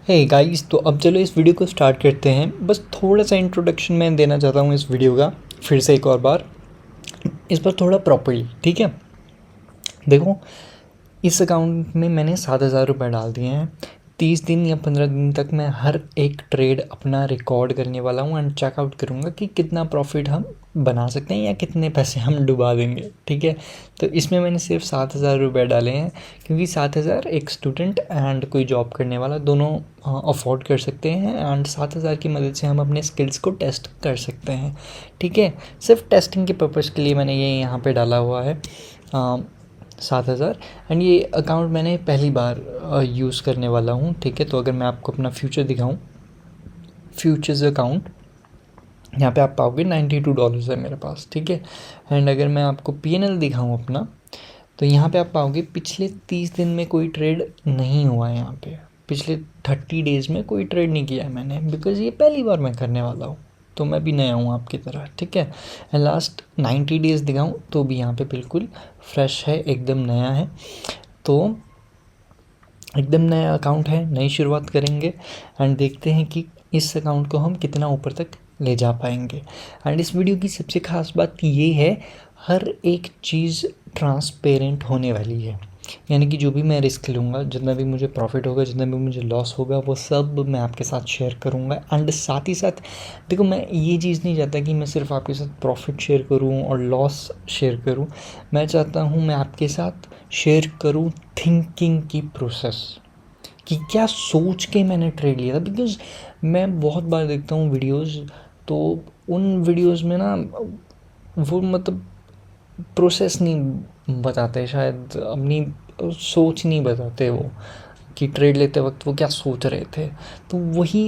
Hey guys, तो अब चलो इस वीडियो को स्टार्ट करते हैं। बस थोड़ा सा इंट्रोडक्शन मैं देना चाहता हूँ इस वीडियो का, फिर से एक और बार इस पर थोड़ा प्रॉपर्ली। ठीक है, देखो, इस अकाउंट में मैंने 7,000 रुपये डाल दिए हैं। 30 दिन या 15 दिन तक मैं हर एक ट्रेड अपना रिकॉर्ड करने वाला हूँ एंड चेकआउट करूँगा कि कितना प्रॉफिट हम बना सकते हैं या कितने पैसे हम डुबा देंगे। ठीक है, तो इसमें मैंने सिर्फ 7,000 रुपये डाले हैं, क्योंकि 7,000 एक स्टूडेंट एंड कोई जॉब करने वाला दोनों अफोर्ड कर सकते हैं एंड 7,000 की मदद से हम अपने स्किल्स को टेस्ट कर सकते हैं। ठीक है, सिर्फ टेस्टिंग के पर्पज़ के लिए मैंने ये यहाँ पे डाला हुआ है 7,000। एंड ये अकाउंट मैंने पहली बार यूज़ करने वाला हूँ। ठीक है, तो अगर मैं आपको अपना फ्यूचर दिखाऊँ, फ्यूचर्स अकाउंट, यहाँ पे आप पाओगे $92 है मेरे पास। ठीक है, एंड अगर मैं आपको PNL दिखाऊँ अपना, तो यहाँ पे आप पाओगे पिछले 30 दिन में कोई ट्रेड नहीं हुआ है। यहाँ पे पिछले 30 डेज़ में कोई ट्रेड नहीं किया है मैंने, बिकॉज़ ये पहली बार मैं करने वाला हूँ, तो मैं भी नया हूँ आपकी तरह। ठीक है, एंड लास्ट 90 डेज़ दिखाऊँ तो भी यहाँ पे बिल्कुल फ्रेश है, एकदम नया है। तो एकदम नया अकाउंट है, नई शुरुआत करेंगे एंड देखते हैं कि इस अकाउंट को हम कितना ऊपर तक ले जा पाएंगे। एंड इस वीडियो की सबसे ख़ास बात ये है, हर एक चीज़ ट्रांसपेरेंट होने वाली है। यानी कि जो भी मैं रिस्क लूँगा, जितना भी मुझे प्रॉफिट होगा, जितना भी मुझे लॉस होगा, वो सब मैं आपके साथ शेयर करूँगा। एंड साथ ही साथ देखो, मैं ये चीज़ नहीं चाहता कि मैं सिर्फ आपके साथ प्रॉफिट शेयर करूँ और लॉस शेयर करूँ। मैं चाहता हूँ मैं आपके साथ शेयर करूँ थिंकिंग की प्रोसेस, कि क्या सोच के मैंने ट्रेड लिया था। बिकॉज़ मैं बहुत बार देखता हूँ वीडियोज़, तो उन वीडियोज़ में ना वो मतलब प्रोसेस नहीं बताते, शायद अपनी सोच नहीं बताते वो, कि ट्रेड लेते वक्त वो क्या सोच रहे थे। तो वही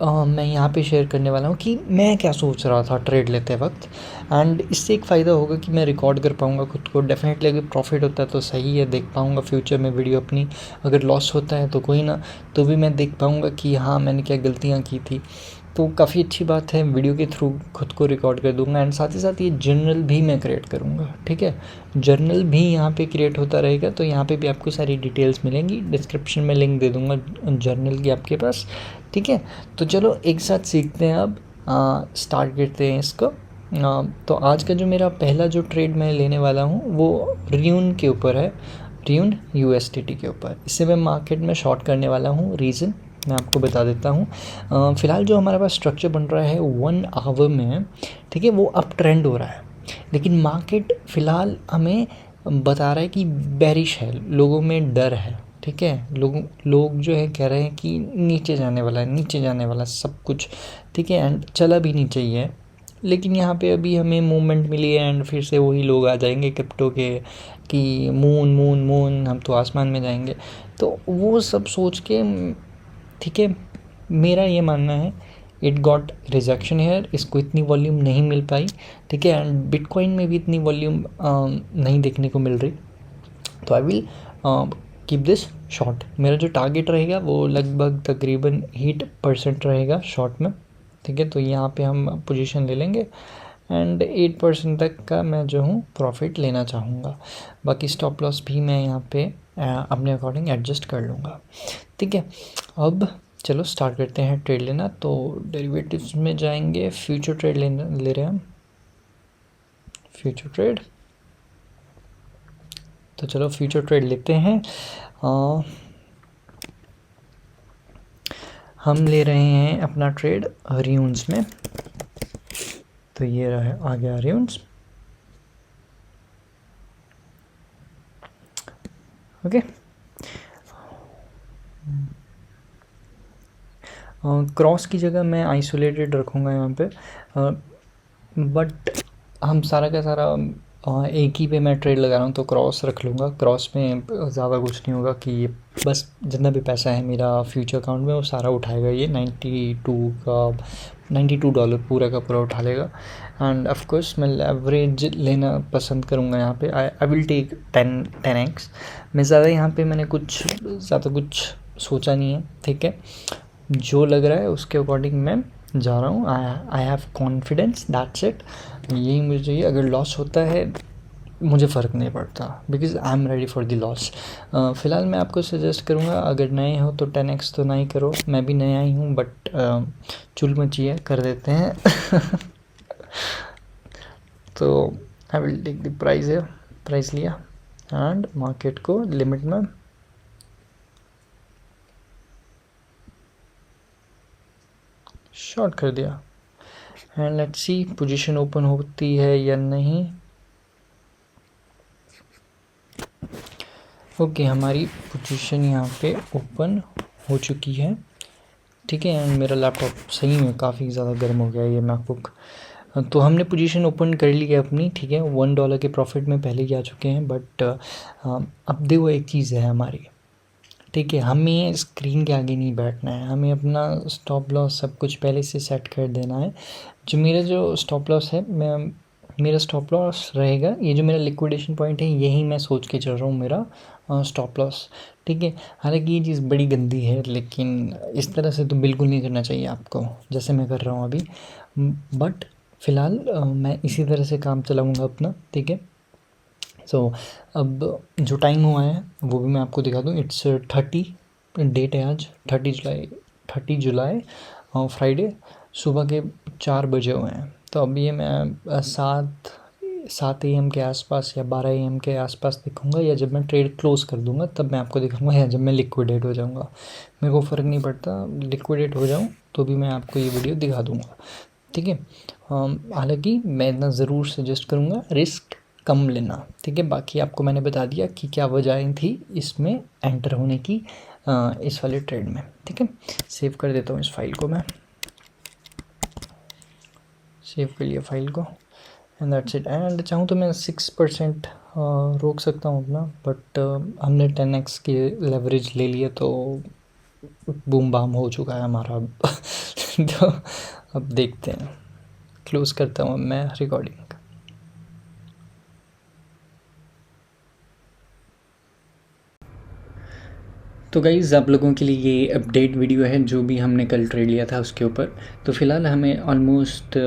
मैं यहाँ पे शेयर करने वाला हूँ कि मैं क्या सोच रहा था ट्रेड लेते वक्त। एंड इससे एक फ़ायदा होगा कि मैं रिकॉर्ड कर पाऊँगा खुद को। डेफिनेटली अगर प्रॉफिट होता है तो सही है, देख पाऊँगा फ्यूचर में वीडियो अपनी। अगर लॉस होता है तो कोई ना, तो भी मैं देख पाऊँगा कि हाँ, मैंने क्या गलतियाँ की थी। तो काफ़ी अच्छी बात है, वीडियो के थ्रू खुद को रिकॉर्ड कर दूंगा। एंड साथ ही साथ ये जर्नल भी मैं क्रिएट करूँगा। ठीक है, जर्नल भी यहाँ पे क्रिएट होता रहेगा, तो यहाँ पे भी आपको सारी डिटेल्स मिलेंगी। डिस्क्रिप्शन में लिंक दे दूँगा जर्नल की आपके पास। ठीक है, तो चलो एक साथ सीखते हैं। अब स्टार्ट करते हैं इसको। तो आज का जो मेरा पहला जो ट्रेड मैं लेने वाला हूँ वो रियून के ऊपर है, रियून USDT के ऊपर। इससे मैं मार्केट में शॉर्ट करने वाला हूँ। रीज़न मैं आपको बता देता हूँ। फ़िलहाल जो हमारे पास स्ट्रक्चर बन रहा है 1 आवर में, ठीक है, वो अप ट्रेंड हो रहा है, लेकिन मार्केट फ़िलहाल हमें बता रहा है कि बेरिश है, लोगों में डर है। ठीक है, लोग जो है कह रहे हैं कि नीचे जाने वाला है, नीचे जाने वाला सब कुछ। ठीक है, एंड चला भी नहीं चाहिए, लेकिन यहाँ पे अभी हमें मूवमेंट मिली है एंड फिर से वही लोग आ जाएंगे क्रिप्टो के, कि मून मून मून, हम तो आसमान में जाएंगे। तो वो सब सोच के, ठीक है, मेरा ये मानना है इट गॉट रिजेक्शन हेयर, इसको इतनी वॉल्यूम नहीं मिल पाई। ठीक है, एंड बिटकॉइन में भी इतनी वॉल्यूम नहीं देखने को मिल रही। तो I will keep this short. मेरा जो टारगेट रहेगा वो लगभग तकरीबन 8% रहेगा शॉर्ट में। ठीक है, तो यहाँ पे हम पोजीशन ले लेंगे एंड 8% तक का मैं जो हूँ प्रॉफिट लेना चाहूँगा। बाकी स्टॉप लॉस भी मैं यहाँ पे अपने अकॉर्डिंग एडजस्ट कर लूँगा। ठीक है, अब चलो स्टार्ट करते हैं ट्रेड लेना। तो डेरिवेटिव्स में जाएंगे, फ्यूचर ट्रेड ले रहे हैं हम, फ्यूचर ट्रेड। तो चलो फ्यूचर ट्रेड लेते हैं। हम ले रहे हैं अपना ट्रेड रियून्स में। तो ये रहा, आ गया रियून्स। ओके, क्रॉस की जगह मैं आइसोलेटेड रखूँगा यहाँ पे, बट हम सारा का सारा एक ही पे मैं ट्रेड लगा रहा हूँ, तो क्रॉस रख लूँगा। क्रॉस में ज़्यादा कुछ नहीं होगा कि ये बस जितना भी पैसा है मेरा फ्यूचर अकाउंट में वो सारा उठाएगा। ये 92 डॉलर पूरा का पूरा उठा लेगा। एंड ऑफ कोर्स मैं एवरेज लेना पसंद करूँगा यहाँ पे। I will take 10x। मैं ज़्यादा यहाँ पे मैंने ज़्यादा कुछ सोचा नहीं है। ठीक है, जो लग रहा है उसके अकॉर्डिंग मैं जा रहा हूँ। I have confidence, that's it. यही मुझे चाहिए। अगर लॉस होता है मुझे फ़र्क नहीं पड़ता, because I am ready for the loss. फ़िलहाल मैं आपको सजेस्ट करूँगा, अगर नए हो तो 10x तो नहीं करो। मैं भी नया ही हूँ, बट चुल मचिए कर देते हैं। तो I will take the price है, प्राइस लिया एंड मार्केट को लिमिट में शॉर्ट कर दिया and let's see position open होती है या नहीं। ओके, हमारी पोजीशन यहाँ पे ओपन हो चुकी है, ठीक है। एंड मेरा लैपटॉप सही में काफ़ी ज़्यादा गर्म हो गया है, ये मैकबुक। तो हमने पोजीशन ओपन कर ली है अपनी, ठीक है। $1 के प्रॉफिट में पहले ही आ चुके हैं, बट अब देखो एक चीज़ है हमारी, ठीक है। हमें स्क्रीन के आगे नहीं बैठना है, हमें अपना स्टॉप लॉस सब कुछ पहले से सेट कर देना है। जो स्टॉप लॉस है, मेरा स्टॉप लॉस रहेगा, ये जो मेरा लिक्विडेशन पॉइंट है यही मैं सोच के चल रहा हूँ मेरा स्टॉप लॉस, ठीक है। हालांकि ये चीज़ बड़ी गंदी है, लेकिन इस तरह से तो बिल्कुल नहीं करना चाहिए आपको, जैसे मैं कर रहा हूँ अभी। बट फ़िलहाल मैं इसी तरह से काम चलाऊँगा अपना, ठीक है। सो अब जो टाइम हुआ है वो भी मैं आपको दिखा दूँ। इट्स 30 डेट है आज, 30 जुलाई फ्राइडे, सुबह के 4 बजे हुए हैं। तो अभी ये मैं 7 AM के आसपास या 12 AM के आसपास दिखाऊंगा, या जब मैं ट्रेड क्लोज कर दूंगा तब मैं आपको दिखाऊंगा, या जब मैं लिक्विडेट हो जाऊंगा। मेरे को फ़र्क नहीं पड़ता, लिक्विडेट हो जाऊं तो भी मैं आपको ये वीडियो दिखा दूंगा, ठीक है। हालांकि मैं इतना ज़रूर सजेस्ट करूँगा रिस्क कम लेना, ठीक है। बाकी आपको मैंने बता दिया कि क्या वजह थी इसमें एंटर होने की, इस वाले ट्रेड में, ठीक है। सेव कर देता हूँ इस फाइल को, मैं सेव कर लिया फाइल को एंड दैट्स इट। एंड चाहूँ तो मैं 6% रोक सकता हूँ अपना, बट हमने 10x की लेवरेज ले लिया तो बूम बाम हो चुका है हमारा अब। तो अब देखते हैं, क्लोज करता हूँ मैं रिकॉर्डिंग। तो गाइज़, आप लोगों के लिए ये अपडेट वीडियो है जो भी हमने कल ट्रेड लिया था उसके ऊपर। तो फ़िलहाल हमें ऑलमोस्ट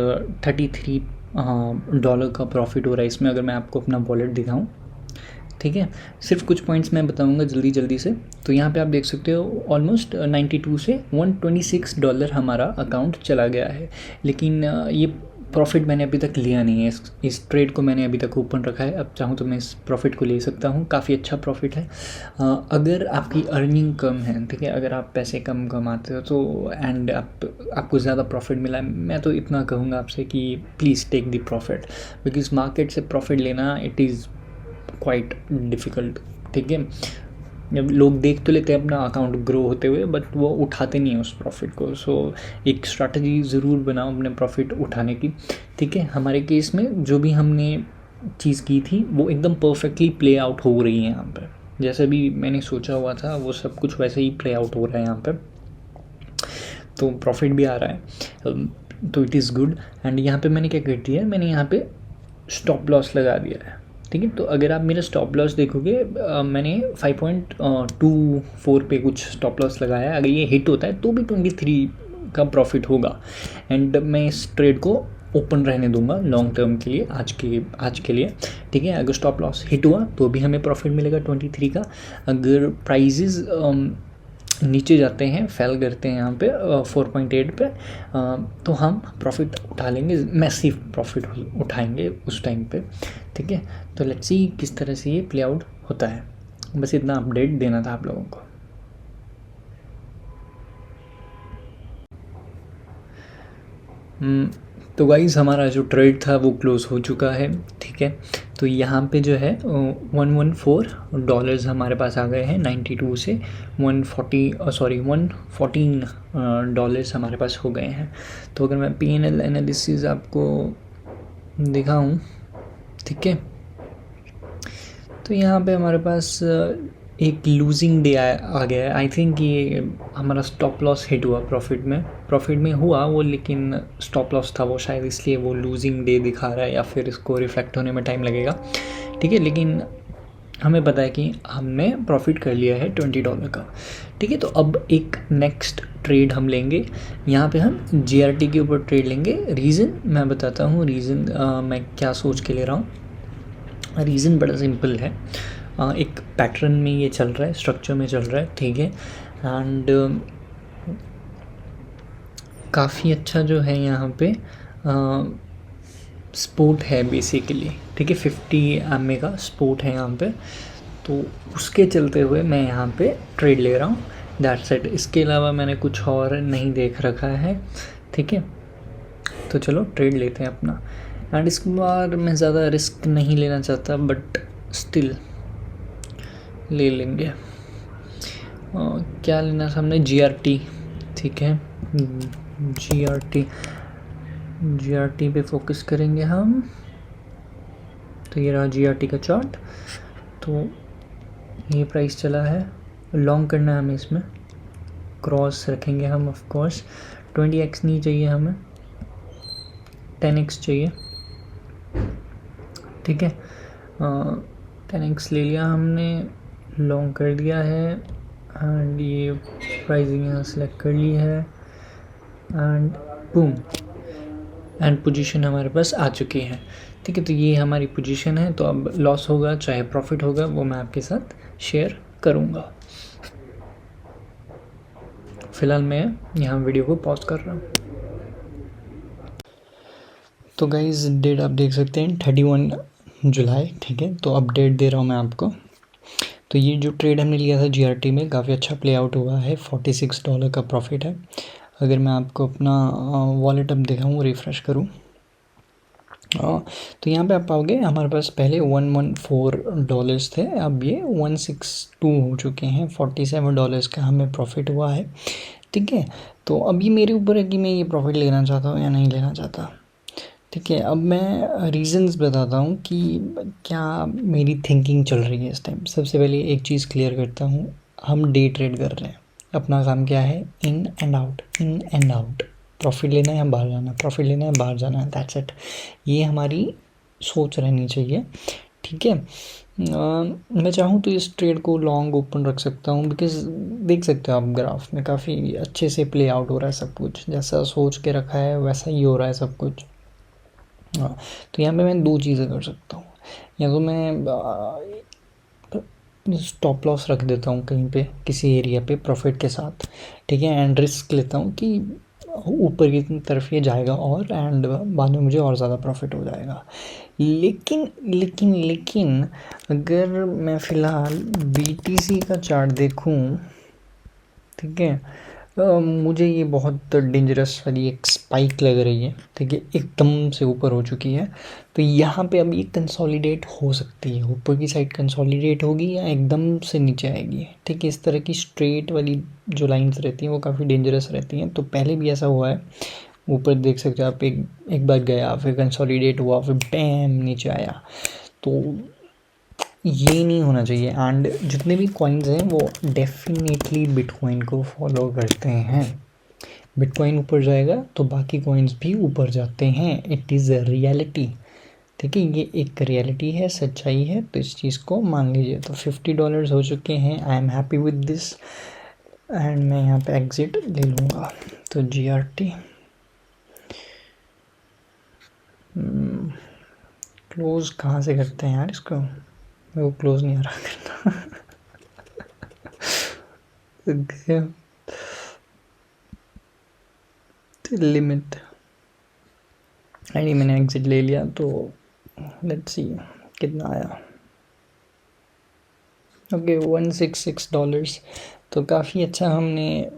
$33 का प्रॉफिट हो रहा है इसमें, अगर मैं आपको अपना वॉलेट दिखाऊं, ठीक है। सिर्फ कुछ पॉइंट्स मैं बताऊंगा जल्दी से। तो यहाँ पे आप देख सकते हो ऑलमोस्ट 92 से $126 हमारा अकाउंट चला गया है, लेकिन ये प्रॉफिट मैंने अभी तक लिया नहीं है। इस ट्रेड को मैंने अभी तक ओपन रखा है, अब चाहूँ तो मैं इस प्रॉफिट को ले सकता हूँ, काफ़ी अच्छा प्रॉफिट है। अगर आपकी अर्निंग कम है, ठीक है, अगर आप पैसे कम कमाते हो तो एंड आपको ज़्यादा प्रॉफिट मिला है, मैं तो इतना कहूँगा आपसे कि please take the profit, because market से प्रॉफिट लेना इट इज़ क्वाइट डिफ़िकल्ट, ठीक है। जब लोग देख तो लेते हैं अपना अकाउंट ग्रो होते हुए, बट वो उठाते नहीं हैं उस प्रॉफिट को। सो एक स्ट्रैटेजी ज़रूर बनाओ अपने प्रॉफिट उठाने की, ठीक है। हमारे केस में जो भी हमने चीज़ की थी वो एकदम परफेक्टली प्ले आउट हो रही है यहाँ पर, जैसे भी मैंने सोचा हुआ था वो सब कुछ वैसे ही प्ले आउट हो रहा है यहाँ पर। तो प्रॉफिट भी आ रहा है, तो इट इज़ गुड। एंड यहाँ पे मैंने क्या कर दिया है, मैंने यहाँ पे स्टॉप लॉस लगा दिया है, ठीक है। तो अगर आप मेरा स्टॉप लॉस देखोगे, मैंने 5.24 पे कुछ स्टॉप लॉस लगाया है। अगर ये हिट होता है तो भी 23 का प्रॉफिट होगा। एंड मैं इस ट्रेड को ओपन रहने दूंगा लॉन्ग टर्म के लिए, आज के लिए, ठीक है। अगर स्टॉप लॉस हिट हुआ तो भी हमें प्रॉफिट मिलेगा 23 का। अगर प्राइजेज़ नीचे जाते हैं, फेल करते हैं यहाँ पे 4.8 पे, तो हम प्रॉफिट उठा लेंगे, मैसिव प्रॉफिट उठाएंगे उस टाइम पे, ठीक है। तो लेट्स सी किस तरह से ये प्ले आउट होता है, बस इतना अपडेट देना था आप लोगों को। तो गाइस, हमारा जो ट्रेड था वो क्लोज़ हो चुका है, ठीक है। तो यहाँ पे जो है $114 हमारे पास आ गए हैं, 92 से 114 डॉलर्स हमारे पास हो गए हैं। तो अगर मैं P&L एनालिसिस आपको दिखाऊं, ठीक है, तो यहाँ पे हमारे पास एक लूजिंग डे आ गया है। आई थिंक ये हमारा स्टॉप लॉस हिट हुआ प्रॉफिट में हुआ वो, लेकिन स्टॉप लॉस था वो, शायद इसलिए वो लूजिंग डे दिखा रहा है, या फिर इसको रिफ्लेक्ट होने में टाइम लगेगा, ठीक है। लेकिन हमें पता है कि हमने प्रॉफिट कर लिया है $20 का, ठीक है। तो अब एक नेक्स्ट ट्रेड हम लेंगे, यहाँ पे हम GRT के ऊपर ट्रेड लेंगे। रीज़न मैं बताता हूँ, रीज़न मैं क्या सोच के ले रहा हूँ। रीज़न बड़ा सिंपल है, एक पैटर्न में ये चल रहा है, स्ट्रक्चर में चल रहा है, ठीक है। एंड काफ़ी अच्छा जो है यहाँ पे सपोर्ट है बेसिकली, ठीक है। 50 MA का सपोर्ट है यहाँ पे, तो उसके चलते हुए मैं यहाँ पे ट्रेड ले रहा हूँ, दैट्स इट। इसके अलावा मैंने कुछ और नहीं देख रखा है, ठीक है। तो चलो ट्रेड लेते हैं अपना। एंड इस बार मैं ज़्यादा रिस्क नहीं लेना चाहता, बट स्टिल ले लेंगे। क्या लेना था हमने? GRT, ठीक है। GRT पे फोकस करेंगे हम। तो ये रहा GRT का चार्ट। तो ये प्राइस चला है, लॉन्ग करना है हमें, इसमें क्रॉस रखेंगे हम ऑफ कोर्स। 20x नहीं चाहिए हमें, 10x चाहिए, ठीक है। 10x ले लिया हमने, लॉन्ग कर दिया है। एंड ये प्राइसिंग यहाँ सेलेक्ट कर ली है, एंड बूम, एंड पोजीशन हमारे पास आ चुकी है, ठीक है। तो ये हमारी पोजीशन है। तो अब लॉस होगा चाहे प्रॉफिट होगा, वो मैं आपके साथ शेयर करूँगा। फ़िलहाल मैं यहाँ वीडियो को पॉज कर रहा हूँ। तो गाइस डेट आप देख सकते हैं 31 जुलाई, ठीक है। तो अपडेट दे रहा हूँ मैं आपको। तो ये जो ट्रेड हमने लिया था GRT में, काफ़ी अच्छा प्ले आउट हुआ है, $46 का प्रॉफिट है। अगर मैं आपको अपना वॉलेट अब दिखाऊँ, रिफ़्रेश करूँ, तो यहाँ पे आप पाओगे हमारे पास पहले $114 थे, अब ये 162 हो चुके हैं। $47 का हमें प्रॉफिट हुआ है, ठीक है। तो अब ये मेरे ऊपर है कि मैं ये प्रॉफिट लेना चाहता हूँ या नहीं लेना चाहता, ठीक है। अब मैं रीज़न्स बताता हूँ कि क्या मेरी थिंकिंग चल रही है इस टाइम। सबसे पहले एक चीज़ क्लियर करता हूँ, हम डे ट्रेड कर रहे हैं। अपना काम क्या है? In and out, in and out. Profit लेना है, बाहर जाना है, प्रॉफिट लेना है, बाहर जाना है, दैट्स इट। ये हमारी सोच रहनी चाहिए, ठीक है। मैं चाहूँ तो इस ट्रेड को लॉन्ग ओपन रख सकता हूँ, बिकॉज देख सकते हो आप ग्राफ में काफ़ी अच्छे से प्ले आउट हो रहा है सब कुछ, जैसा सोच के रखा है वैसा ही हो रहा है सब कुछ। हाँ, तो यहाँ पे मैं दो चीज़ें कर सकता हूँ, या तो मैं स्टॉप लॉस रख देता हूँ कहीं पे किसी एरिया पे प्रॉफिट के साथ, ठीक है। एंड रिस्क लेता हूँ कि ऊपर की तरफ ये जाएगा और एंड बाद में मुझे और ज़्यादा प्रॉफिट हो जाएगा। लेकिन लेकिन लेकिन अगर मैं फ़िलहाल BTC का चार्ट देखूँ, ठीक है, मुझे ये बहुत डेंजरस वाली एक स्पाइक लग रही है, ठीक है, एकदम से ऊपर हो चुकी है। तो यहाँ पे अब ये कंसोलिडेट हो सकती है, ऊपर की साइड कंसोलिडेट होगी या एकदम से नीचे आएगी, ठीक है। इस तरह की स्ट्रेट वाली जो लाइंस रहती हैं वो काफ़ी डेंजरस रहती हैं। तो पहले भी ऐसा हुआ है, ऊपर देख सकते हो आप, एक बार गया, फिर कंसोलिडेट हुआ, फिर बैम नीचे आया। तो ये नहीं होना चाहिए। एंड जितने भी कॉइन्स हैं वो डेफिनेटली बिटकॉइन को फॉलो करते हैं। बिटकॉइन ऊपर जाएगा तो बाकी कॉइन्स भी ऊपर जाते हैं, इट इज़ अ रियलिटी, ठीक है। ये एक रियलिटी है, सच्चाई है, तो इस चीज़ को मान लीजिए। तो $50 हो चुके हैं, I am happy with this, and मैं यहाँ पे एग्ज़िट ले लूँगा। तो GRT क्लोज़ कहाँ से करते हैं यार इसको, मेरे को क्लोज़ नहीं आ रहा करना। लिमिट मैंने एग्जिट ले लिया। तो लेट्स सी कितना आया। ओके, $166। तो काफ़ी अच्छा हमने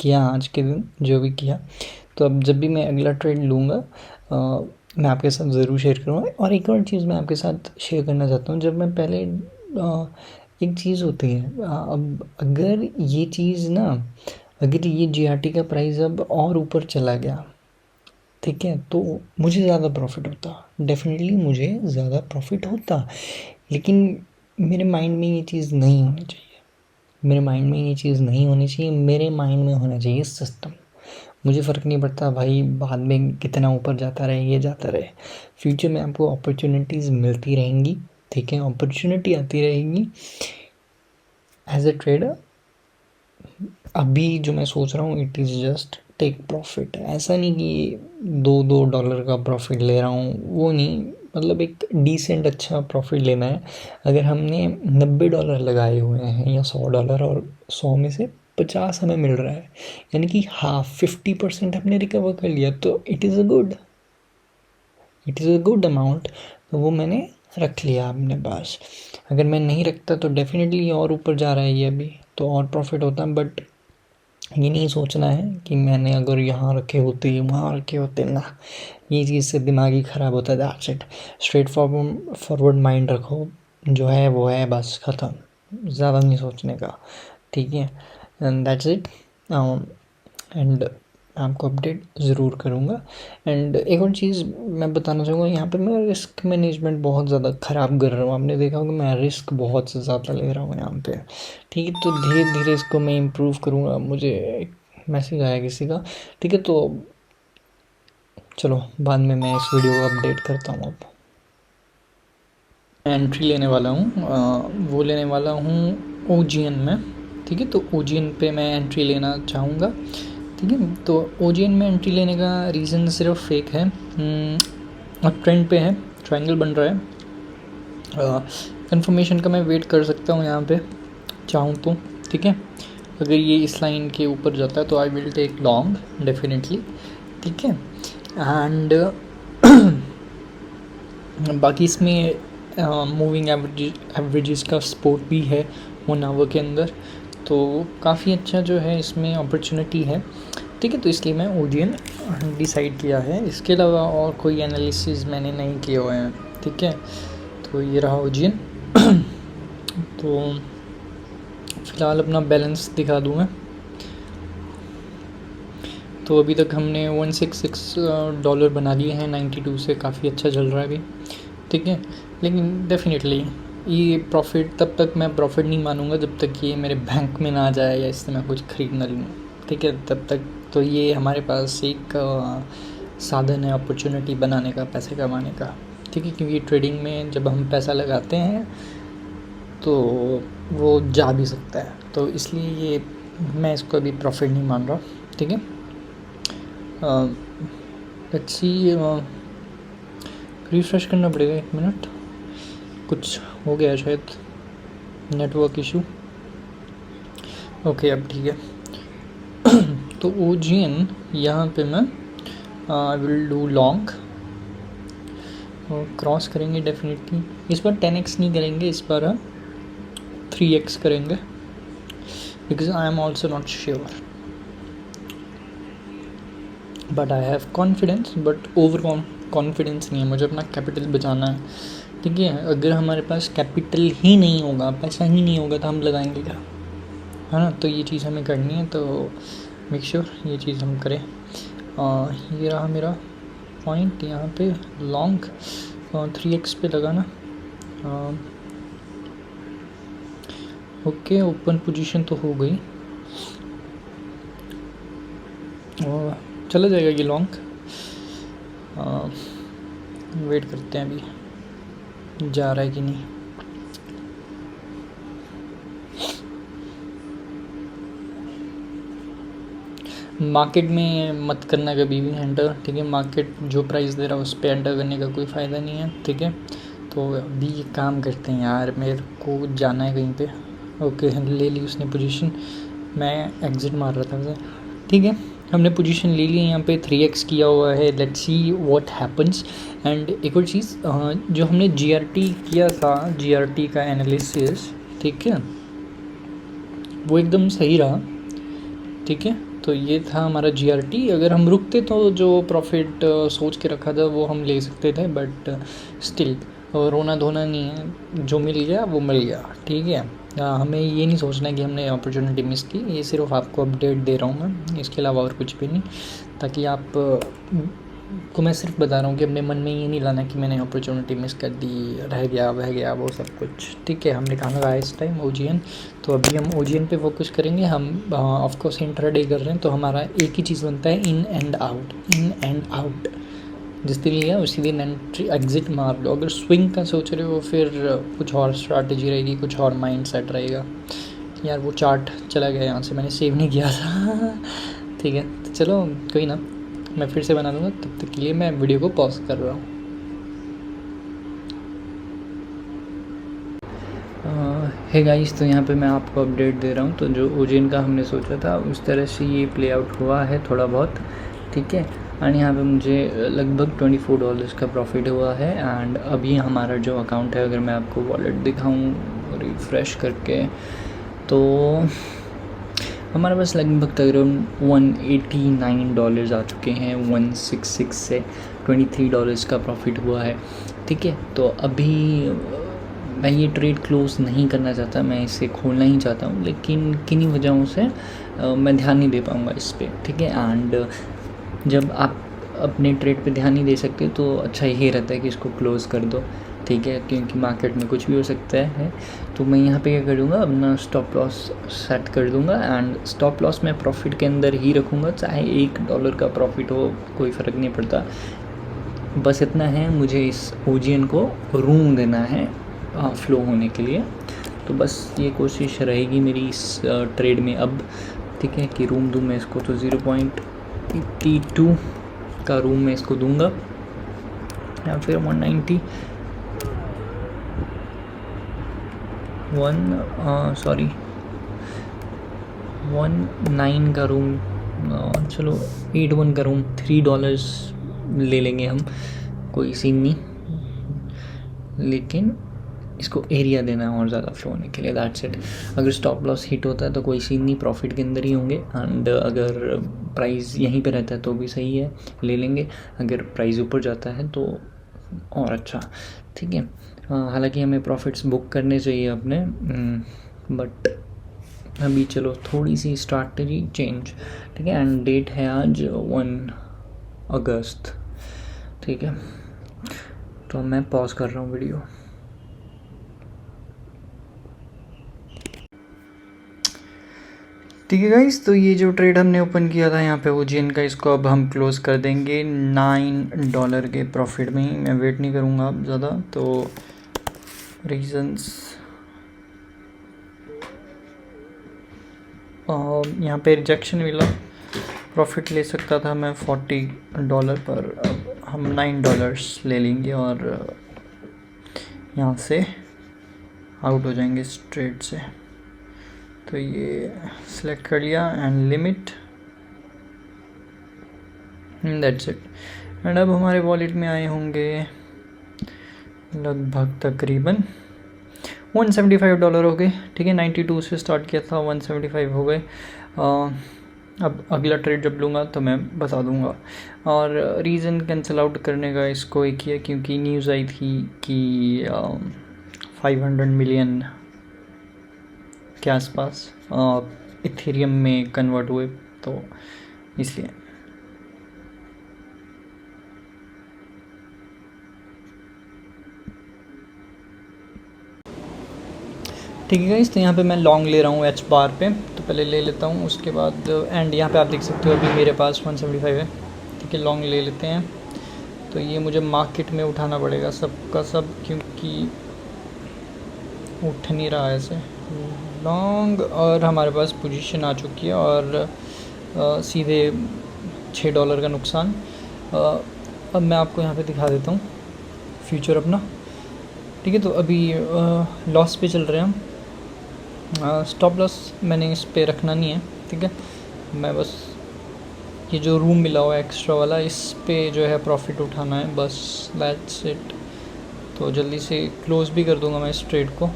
किया आज के दिन, जो भी किया। तो अब जब भी मैं अगला ट्रेड लूँगा मैं आपके साथ ज़रूर शेयर करूँगा। और एक और चीज़ मैं आपके साथ शेयर करना चाहता हूँ, जब मैं पहले एक चीज़ होती है, अब अगर ये चीज़ ना, अगर ये GRT का प्राइस अब और ऊपर चला गया, ठीक है, तो मुझे ज़्यादा प्रॉफिट होता, डेफिनेटली मुझे ज़्यादा प्रॉफिट होता। लेकिन मेरे माइंड में ये चीज़ नहीं होनी चाहिए, मेरे माइंड में ये चीज़ नहीं होनी चाहिए। मेरे माइंड में होना चाहिए सिस्टम। मुझे फ़र्क नहीं पड़ता भाई बाद में कितना ऊपर जाता रहे, ये जाता रहे, फ्यूचर में आपको अपॉर्चुनिटीज़ मिलती रहेंगी, ठीक है, अपॉर्चुनिटी आती रहेगी एज ए ट्रेडर। अभी जो मैं सोच रहा हूँ, it is just take profit. ऐसा नहीं कि $2 का प्रॉफिट ले रहा हूँ, वो नहीं, मतलब एक डिसेंट अच्छा प्रॉफिट लेना है। अगर हमने $90 लगाए हुए हैं या $100 और 100 में से 50 हमें मिल रहा है, यानी कि हाफ 50% हमने रिकवर कर लिया, तो it is a good amount. तो वो मैंने रख लिया अपने पास। अगर मैं नहीं रखता तो डेफिनेटली और ऊपर जा रहा है ये अभी, तो और प्रॉफिट होता। बट ये नहीं सोचना है कि मैंने अगर यहाँ रखे होते वहाँ रखे होते ना, ये चीज़ से दिमाग ही ख़राब होता है। That's it. Straight forward mind रखो, जो है वो है, बस ख़त्म, ज़्यादा नहीं सोचने का, ठीक है। And that's it. एंड आपको अपडेट ज़रूर करूँगा। एंड एक और चीज़ मैं बताना चाहूँगा, यहाँ पे मैं रिस्क मैनेजमेंट बहुत ज़्यादा ख़राब कर रहा हूँ। आपने देखा होगा मैं रिस्क बहुत ज़्यादा ले रहा हूँ यहाँ पे, ठीक है। तो धीरे धीरे इसको मैं इम्प्रूव करूँगा। मुझे एक मैसेज आया किसी का, ठीक है। तो चलो बाद में मैं इस वीडियो को अपडेट करता हूँ। अब एंट्री लेने वाला हूँ, वो लेने वाला हूँ ओजीएन में, ठीक है। तो ओजीएन पे मैं एंट्री लेना चाहूँगा, ठीक है। तो ओजीएन में एंट्री लेने का रीज़न सिर्फ फेक है। अब ट्रेंड पे है, ट्रायंगल बन रहा है। कंफर्मेशन का मैं वेट कर सकता हूँ यहाँ पे चाहूँ तो, ठीक है। अगर ये इस लाइन के ऊपर जाता है तो I will take long definitely, ठीक है। एंड बाकी इसमें मूविंग एवरेजेस का सपोर्ट भी है 1 आवर के अंदर, तो काफ़ी अच्छा जो है इसमें अपॉर्चुनिटी है, ठीक है। तो इसलिए मैं ओजीएन डिसाइड किया है। इसके अलावा और कोई एनालिसिस मैंने नहीं किए हुए हैं, ठीक है। तो ये रहा ओजीएन। तो फ़िलहाल अपना बैलेंस दिखा दूँ मैं। तो अभी तक हमने $166 बना लिए हैं 92 से, काफ़ी अच्छा चल रहा है अभी, ठीक है। लेकिन डेफिनेटली ये प्रॉफिट, तब तक मैं प्रॉफिट नहीं मानूंगा जब तक ये मेरे बैंक में ना जाए या इससे मैं कुछ खरीद ना लूँ, ठीक है। तब तक तो ये हमारे पास एक साधन है अपॉर्चुनिटी बनाने का, पैसे कमाने का, ठीक है। क्योंकि ट्रेडिंग में जब हम पैसा लगाते हैं तो वो जा भी सकता है, तो इसलिए ये मैं इसको अभी प्रॉफिट नहीं मान रहा, ठीक है। लेट्स सी, रिफ्रेश करना पड़ेगा, 1 मिनट, कुछ हो गया शायद, नेटवर्क इशू। ओके अब ठीक है। तो ओजीएन यहाँ पे मैं I will do long, cross करेंगे डेफिनेटली। इस बार 10x नहीं करेंगे, इस बार 3x करेंगे, because I am also not sure, but I have confidence, but over confidence नहीं है। मुझे अपना कैपिटल बचाना है, ठीक है। अगर हमारे पास कैपिटल ही नहीं होगा, पैसा ही नहीं होगा, तो हम लगाएंगे क्या, है ना। तो ये चीज़ हमें करनी है, तो मेक श्योर ये चीज़ हम करें। ये रहा मेरा पॉइंट यहाँ पे, लॉन्ग 3x पे लगाना। ओके, ओपन पोजीशन तो हो गई, चला जाएगा ये लॉन्ग। वेट करते हैं अभी जा रहा है कि नहीं। मार्केट में मत करना कभी भी एंटर, ठीक है। मार्केट जो प्राइस दे रहा है उस पर एंटर करने का कोई फ़ायदा नहीं है, ठीक है। तो अभी ये काम करते हैं यार, मेरे को जाना है कहीं पे। ओके, ले ली उसने पोजीशन, मैं एग्ज़िट मार रहा था वैसे, ठीक है। हमने पोजीशन ले ली, यहाँ पे 3x किया हुआ है। Let's see what happens. And एक और चीज़, जो हमने जीआरटी किया था, जीआरटी का एनालिसिस, ठीक है, वो एकदम सही रहा, ठीक है। तो ये था हमारा जीआरटी। अगर हम रुकते तो जो प्रॉफिट सोच के रखा था वो हम ले सकते थे, बट स्टिल रोना धोना नहीं है, जो मिल गया वो मिल गया, ठीक है। हमें ये नहीं सोचना कि हमने अपॉर्चुनिटी मिस की, ये सिर्फ आपको अपडेट दे रहा हूँ मैं, इसके अलावा और कुछ भी नहीं। ताकि आप को मैं सिर्फ बता रहा हूँ कि अपने मन में ये नहीं लाना कि मैंने अपॉर्चुनिटी मिस कर दी, रह गया वह गया वो सब कुछ, ठीक है। हमने कहा लगा इस टाइम ओजीएन, तो अभी हम ओजीएन पे फोकस करेंगे। हम ऑफकोर्स इंट्राडे कर रहे हैं, तो हमारा एक ही चीज़ बनता है, in and out, in and out. जिस दिन लिया उसी दिन एंट्री एग्जिट मार लो। अगर स्विंग का सोच रहे हो फिर कुछ और स्ट्रैटेजी रहेगी, कुछ और माइंड सेट रहेगा। यार वो चार्ट चला गया यहाँ से, मैंने सेव नहीं किया था। ठीक है, तो चलो कोई ना, मैं फिर से बना दूँगा। तब तक के लिए मैं वीडियो को पॉज कर रहा हूँ। है गाइस, तो यहाँ पे मैं आपको अपडेट दे रहा हूँ। तो जो ओजेन का हमने सोचा था उस तरह से ये प्ले आउट हुआ है थोड़ा बहुत, ठीक है। एंड यहाँ पे मुझे लगभग $24 का प्रॉफिट हुआ है। एंड अभी हमारा जो अकाउंट है, अगर मैं आपको वॉलेट दिखाऊँ रिफ़्रेश करके, तो हमारे पास लगभग तकरीबन $189 आ चुके हैं। 166 से $23 का प्रॉफिट हुआ है, ठीक है। तो अभी मैं ये ट्रेड क्लोज़ नहीं करना चाहता, मैं इसे खोलना ही चाहता हूँ, लेकिन किन्हीं वजहों से मैं ध्यान नहीं दे पाऊँगा इस पर, ठीक है। एंड जब आप अपने ट्रेड पे ध्यान नहीं दे सकते तो अच्छा यही रहता है कि इसको क्लोज़ कर दो, ठीक है, क्योंकि मार्केट में कुछ भी हो सकता है। तो मैं यहाँ पे क्या कर दूँगा, अपना स्टॉप लॉस सेट कर दूँगा। एंड स्टॉप लॉस मैं प्रॉफिट के अंदर ही रखूँगा, चाहे $1 का प्रॉफिट हो, कोई फ़र्क नहीं पड़ता। बस इतना है, मुझे इस ओजीएन को रूम देना है फ्लो होने के लिए। तो बस ये कोशिश रहेगी मेरी इस ट्रेड में अब, ठीक है, कि रूम दूँ मैं इसको। तो 0.82 का रूम मैं इसको दूंगा, या फिर 119 का रूम, चलो 81 का रूम, $3 ले लेंगे हम, कोई सीन नहीं, लेकिन इसको एरिया देना है और ज़्यादा फ्लो होने के लिए, दैट्स इट। अगर स्टॉप लॉस हिट होता है तो कोई सीन नहीं, प्रॉफिट के अंदर ही होंगे। एंड अगर प्राइस यहीं पे रहता है तो भी सही है, ले लेंगे। अगर प्राइस ऊपर जाता है तो और अच्छा, ठीक है। हालांकि हमें प्रॉफिट्स बुक करने चाहिए अपने, बट अभी चलो थोड़ी सी स्ट्रैटेजी चेंज, ठीक है। एंड डेट है आज 1 अगस्त, ठीक है। तो मैं पॉज कर रहा हूँ वीडियो। ठीक है गाइस, तो ये जो ट्रेड हमने ओपन किया था यहाँ पे ओजीएन का, इसको अब हम क्लोज़ कर देंगे $9 के प्रॉफिट में ही। मैं वेट नहीं करूँगा अब ज़्यादा, तो रीजंस यहाँ पे रिजेक्शन मिला, प्रॉफिट ले सकता था मैं $40 पर, अब हम $9 ले लेंगे और यहाँ से आउट हो जाएंगे इस ट्रेड से। तो ये सिलेक्ट कर लिया and limit, that's it. And अब हमारे वॉलेट में आए होंगे लगभग तकरीबन $175 हो गए, ठीक है। 92 से स्टार्ट किया था, 175 हो गए। अब अगला ट्रेड जब लूँगा तो मैं बता दूँगा। और रीज़न कैंसिल आउट करने का इसको एक ही है, क्योंकि न्यूज़ आई थी कि 500 मिलियन के आसपास इथेरियम में कन्वर्ट हुए, तो इसलिए। ठीक है गाइस, तो यहाँ पे मैं लॉन्ग ले रहा हूँ एच बार पे, तो पहले ले लेता हूँ, उसके बाद एंड यहाँ पे आप देख सकते हो अभी मेरे पास 175 है, ठीक है। लॉन्ग ले लेते हैं, तो ये मुझे मार्केट में उठाना पड़ेगा सबका सब, क्योंकि उठ नहीं रहा है ऐसे लॉन्ग। और हमारे पास पोजीशन आ चुकी है और सीधे $6 का नुकसान। अब मैं आपको यहाँ पे दिखा देता हूँ फ्यूचर अपना, ठीक है। तो अभी लॉस पे चल रहे हैं हम, स्टॉप लॉस मैंने इस पे रखना नहीं है, ठीक है। मैं बस ये जो रूम मिला हुआ है एक्स्ट्रा वाला, इस पे जो है प्रॉफिट उठाना है, बस दैट्स इट। तो जल्दी से क्लोज़ भी कर दूंगा मैं इस ट्रेड को,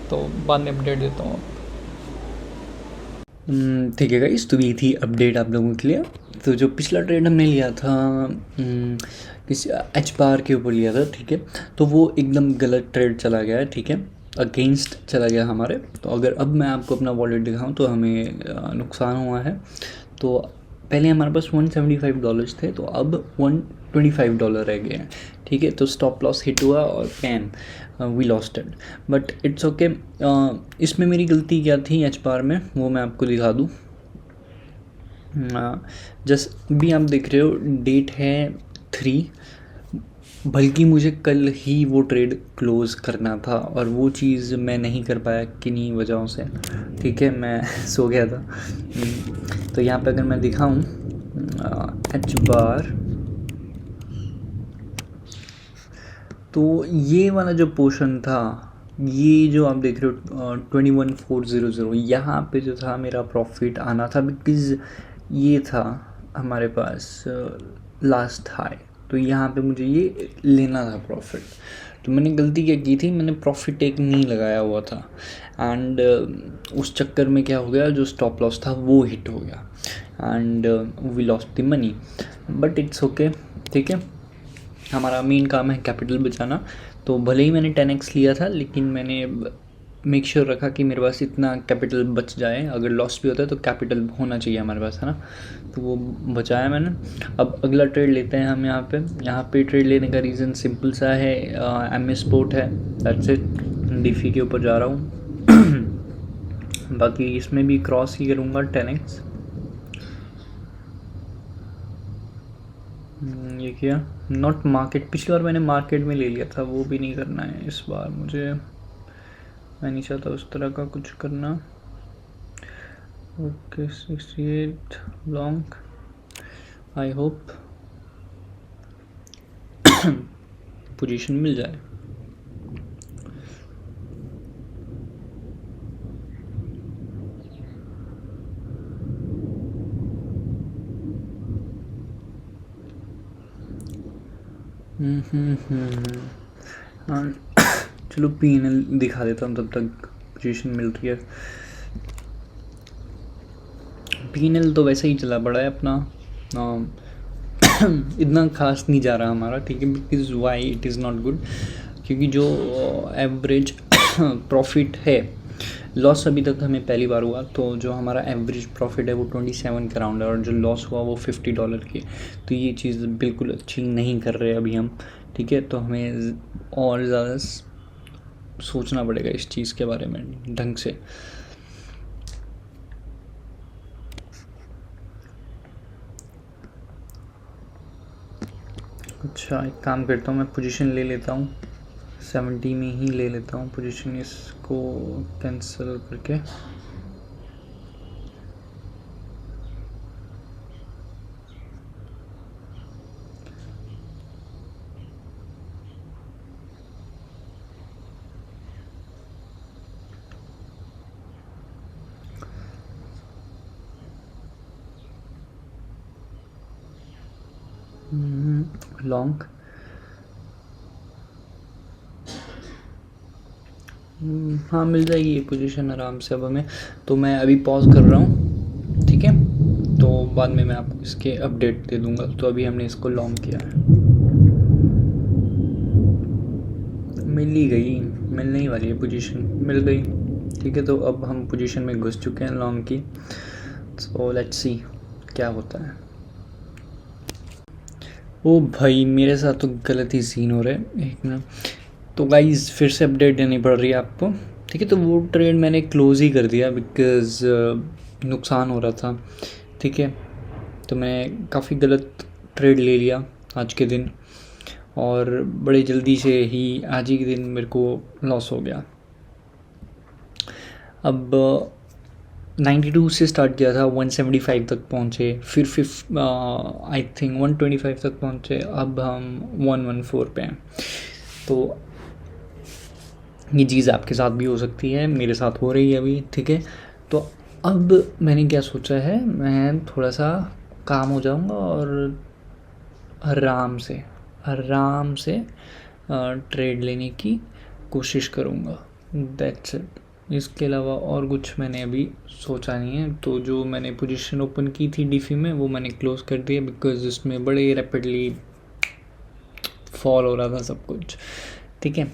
तो बाद में अपडेट देता हूँ। ठीक है गाइस, तो ये थी अपडेट आप लोगों के लिए। तो जो पिछला ट्रेड हमने लिया था किसी एच बार के ऊपर लिया था, ठीक है, तो वो एकदम गलत ट्रेड चला गया है, ठीक है, अगेंस्ट चला गया हमारे। तो अगर अब मैं आपको अपना वॉलेट दिखाऊं तो हमें नुकसान हुआ है। तो पहले हमारे पास $175 थे, तो अब $125 रह गए हैं, ठीक है। तो स्टॉप लॉस हिट हुआ और पैम we lost it, but it's okay. इसमें मेरी गलती क्या थी एच बार में, वो मैं आपको दिखा दूँ। जस्ट भी आप देख रहे हो, डेट है 3, बल्कि मुझे कल ही वो ट्रेड क्लोज़ करना था और वो चीज़ मैं नहीं कर पाया किन्हीं वजहों से, ठीक है। मैं सो गया था। तो यहाँ पे अगर मैं दिखाऊँ एच बार, तो ये वाला जो पोर्शन था ये जो आप देख रहे हो 21,400, यहाँ पे जो था मेरा प्रॉफिट आना था, बिकॉज़ ये था हमारे पास लास्ट हाई, तो यहाँ पे मुझे ये लेना था प्रॉफिट। तो मैंने गलती क्या की थी, मैंने प्रॉफिट टेक नहीं लगाया हुआ था, एंड उस चक्कर में क्या हो गया, जो स्टॉप लॉस था वो हिट हो गया and we lost the money, but it's okay. ठीक है, हमारा मेन काम है कैपिटल बचाना। तो भले ही मैंने 10x लिया था, लेकिन मैंने मेक श्योर रखा कि मेरे पास इतना कैपिटल बच जाए, अगर लॉस भी होता है तो कैपिटल होना चाहिए हमारे पास, है ना। तो वो बचाया मैंने। अब अगला ट्रेड लेते हैं हम यहाँ पे ट्रेड लेने का रीज़न सिंपल सा है, एम स्पोर्ट है, दैट्स इट। डीफी के ऊपर जा रहा हूँ बाकी इसमें भी क्रॉस ही करूँगा 10x। ये किया, नॉट मार्केट। पिछली बार मैंने मार्केट में ले लिया था, वो भी नहीं करना है इस बार मुझे, मैं नहीं चाहता उस तरह का कुछ करना। Okay 68 long, I hope position मिल जाए। हाँ चलो P&L दिखा देता हूँ, तब तक पोजीशन मिल रही है। P&L तो वैसे ही चला पड़ा है अपना, इतना खास नहीं जा रहा हमारा, ठीक है, because why it is not good, क्योंकि जो एवरेज प्रॉफिट है, लॉस अभी तक हमें पहली बार हुआ, तो जो हमारा एवरेज प्रॉफिट है वो 27 के राउंड है, और जो लॉस हुआ वो $50 की। तो ये चीज़ बिल्कुल अच्छी नहीं कर रहे अभी हम, ठीक है। तो हमें और ज़्यादा सोचना पड़ेगा इस चीज़ के बारे में ढंग से। अच्छा एक काम करता हूँ, मैं पोजीशन ले लेता हूँ 70 में ही ले लेता हूँ पोजीशन, इसको कैंसिल करके। लॉन्ग, हाँ मिल जाएगी ये पोजीशन आराम से अब हमें। तो मैं अभी पॉज कर रहा हूँ, ठीक है, तो बाद में मैं आपको इसके अपडेट दे दूँगा। तो अभी हमने इसको लॉन्ग किया है, मिल ही गई, मिलने ही वाली है पोजीशन, मिल गई, ठीक है। तो अब हम पोजीशन में घुस चुके हैं लॉन्ग की, सो लेट्स सी क्या होता है। ओ भाई मेरे साथ तो गलत ही सीन हो रहा है, एक मिनट। तो गाइस फिर से अपडेट देनी पड़ रही है आपको, ठीक है। तो वो ट्रेड मैंने क्लोज़ ही कर दिया, बिकॉज़ नुकसान हो रहा था, ठीक है। तो मैं काफ़ी गलत ट्रेड ले लिया आज के दिन, और बड़े जल्दी से ही आज ही के दिन मेरे को लॉस हो गया। अब 92 से स्टार्ट किया था, 175 तक पहुँचे, फिर आई थिंक 125 तक पहुँचे, अब हम 114 पे हैं। तो ये चीज़ आपके साथ भी हो सकती है, मेरे साथ हो रही है अभी, ठीक है। तो अब मैंने क्या सोचा है, मैं थोड़ा सा काम हो जाऊँगा और आराम से ट्रेड लेने की कोशिश करूँगा, दैट्स इट। इसके अलावा और कुछ मैंने अभी सोचा नहीं है। तो जो मैंने पोजीशन ओपन की थी डीफी में, वो मैंने क्लोज़ कर दिया, बिकॉज़ इसमें बड़े रैपिडली फॉल हो रहा था सब कुछ, ठीक है।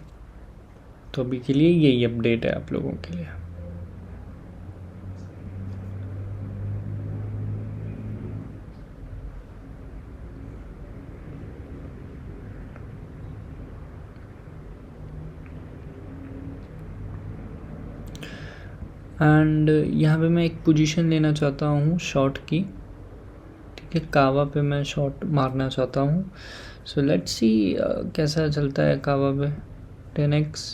तो अभी के लिए यही अपडेट है आप लोगों के लिए। एंड यहाँ पे मैं एक पोजीशन लेना चाहता हूँ शॉर्ट की, ठीक है। कावा पे मैं शॉर्ट मारना चाहता हूँ, सो लेट्स सी कैसा चलता है कावा पे। 10x,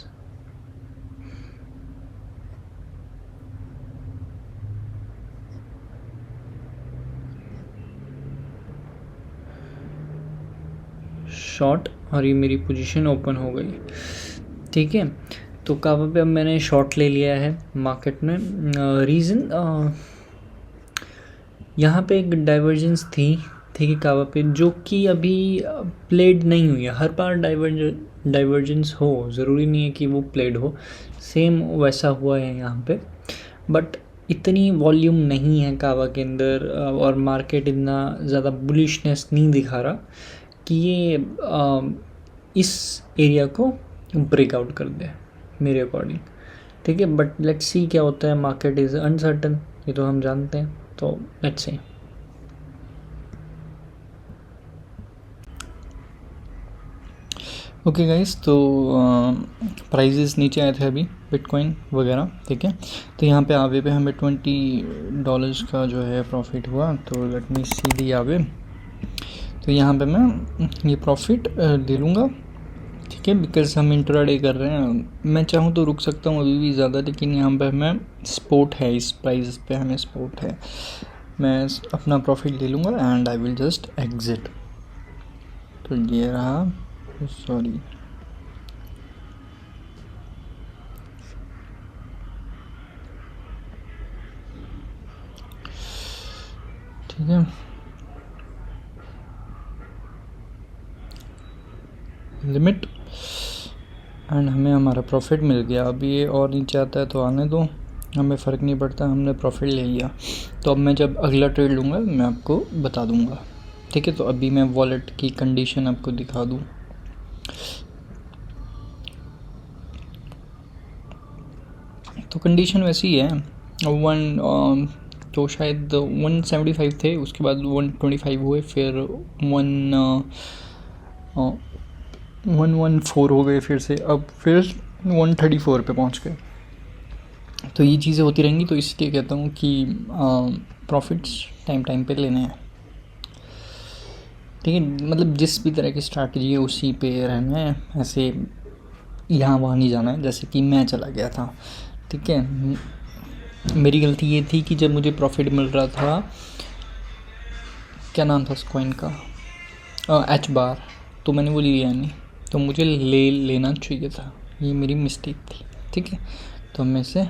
शॉर्ट, और ये मेरी पोजीशन ओपन हो गई, ठीक है। तो कावा पे अब मैंने शॉर्ट ले लिया है मार्केट में। रीज़न यहाँ पे एक डाइवर्जेंस थी, ठीक है, कावा पे, जो कि अभी प्लेड नहीं हुई है। हर बार डाइवर्जेंस हो, ज़रूरी नहीं है कि वो प्लेड हो, सेम वैसा हुआ है यहाँ पे। बट इतनी वॉल्यूम नहीं है कावा के अंदर, और मार्केट इतना ज़्यादा बुलिशनेस नहीं दिखा रहा कि ये इस एरिया को ब्रेकआउट कर दे मेरे अकॉर्डिंग, ठीक है। बट लेट्स सी क्या होता है, मार्केट इज़ अनसर्टन, ये तो हम जानते हैं। तो लेट्स सी। ओके गाइस, तो प्राइजेस नीचे आए थे अभी बिटकॉइन वगैरह, ठीक है। तो यहाँ पे आवे पे हमें $20 का जो है प्रॉफिट हुआ। तो लेट मी सी दी आवे। तो यहाँ पे मैं ये प्रॉफिट ले लूँगा, ठीक है, बिकॉज हम इंट्राडे कर रहे हैं। मैं चाहूँ तो रुक सकता हूँ अभी भी ज़्यादा, लेकिन यहाँ पे हमें सपोर्ट है, इस प्राइस पे हमें सपोर्ट है। मैं अपना प्रॉफिट ले लूँगा and I will just exit. तो ये रहा, सॉरी, ठीक है। लिमिट एंड हमें हमारा प्रॉफिट मिल गया। अब ये और नीचे आता है तो आने दो, हमें फ़र्क नहीं पड़ता, हमने प्रॉफिट ले लिया। तो अब मैं जब अगला ट्रेड लूँगा मैं आपको बता दूँगा, ठीक है। तो अभी मैं वॉलेट की कंडीशन आपको दिखा दूँ। तो कंडीशन वैसी है, तो शायद 175 थे, उसके बाद 125 हुए, फिर 114 हो गए, फिर से अब फिर 134 पे पहुंच गए। तो ये चीज़ें होती रहेंगी, तो इसलिए कहता हूँ कि प्रॉफिट्स टाइम टाइम पे लेने हैं, ठीक है। मतलब जिस भी तरह की स्ट्रैटेजी है उसी पे रहना है, ऐसे यहाँ वहाँ नहीं जाना है, जैसे कि मैं चला गया था, ठीक है। मेरी गलती ये थी कि जब मुझे प्रॉफिट मिल रहा था, क्या नाम था उस कॉइन का, एच बार, तो मैंने वो लिया नहीं, तो मुझे लेना चाहिए था, ये मेरी मिस्टेक थी, ठीक है। तो मैं इसे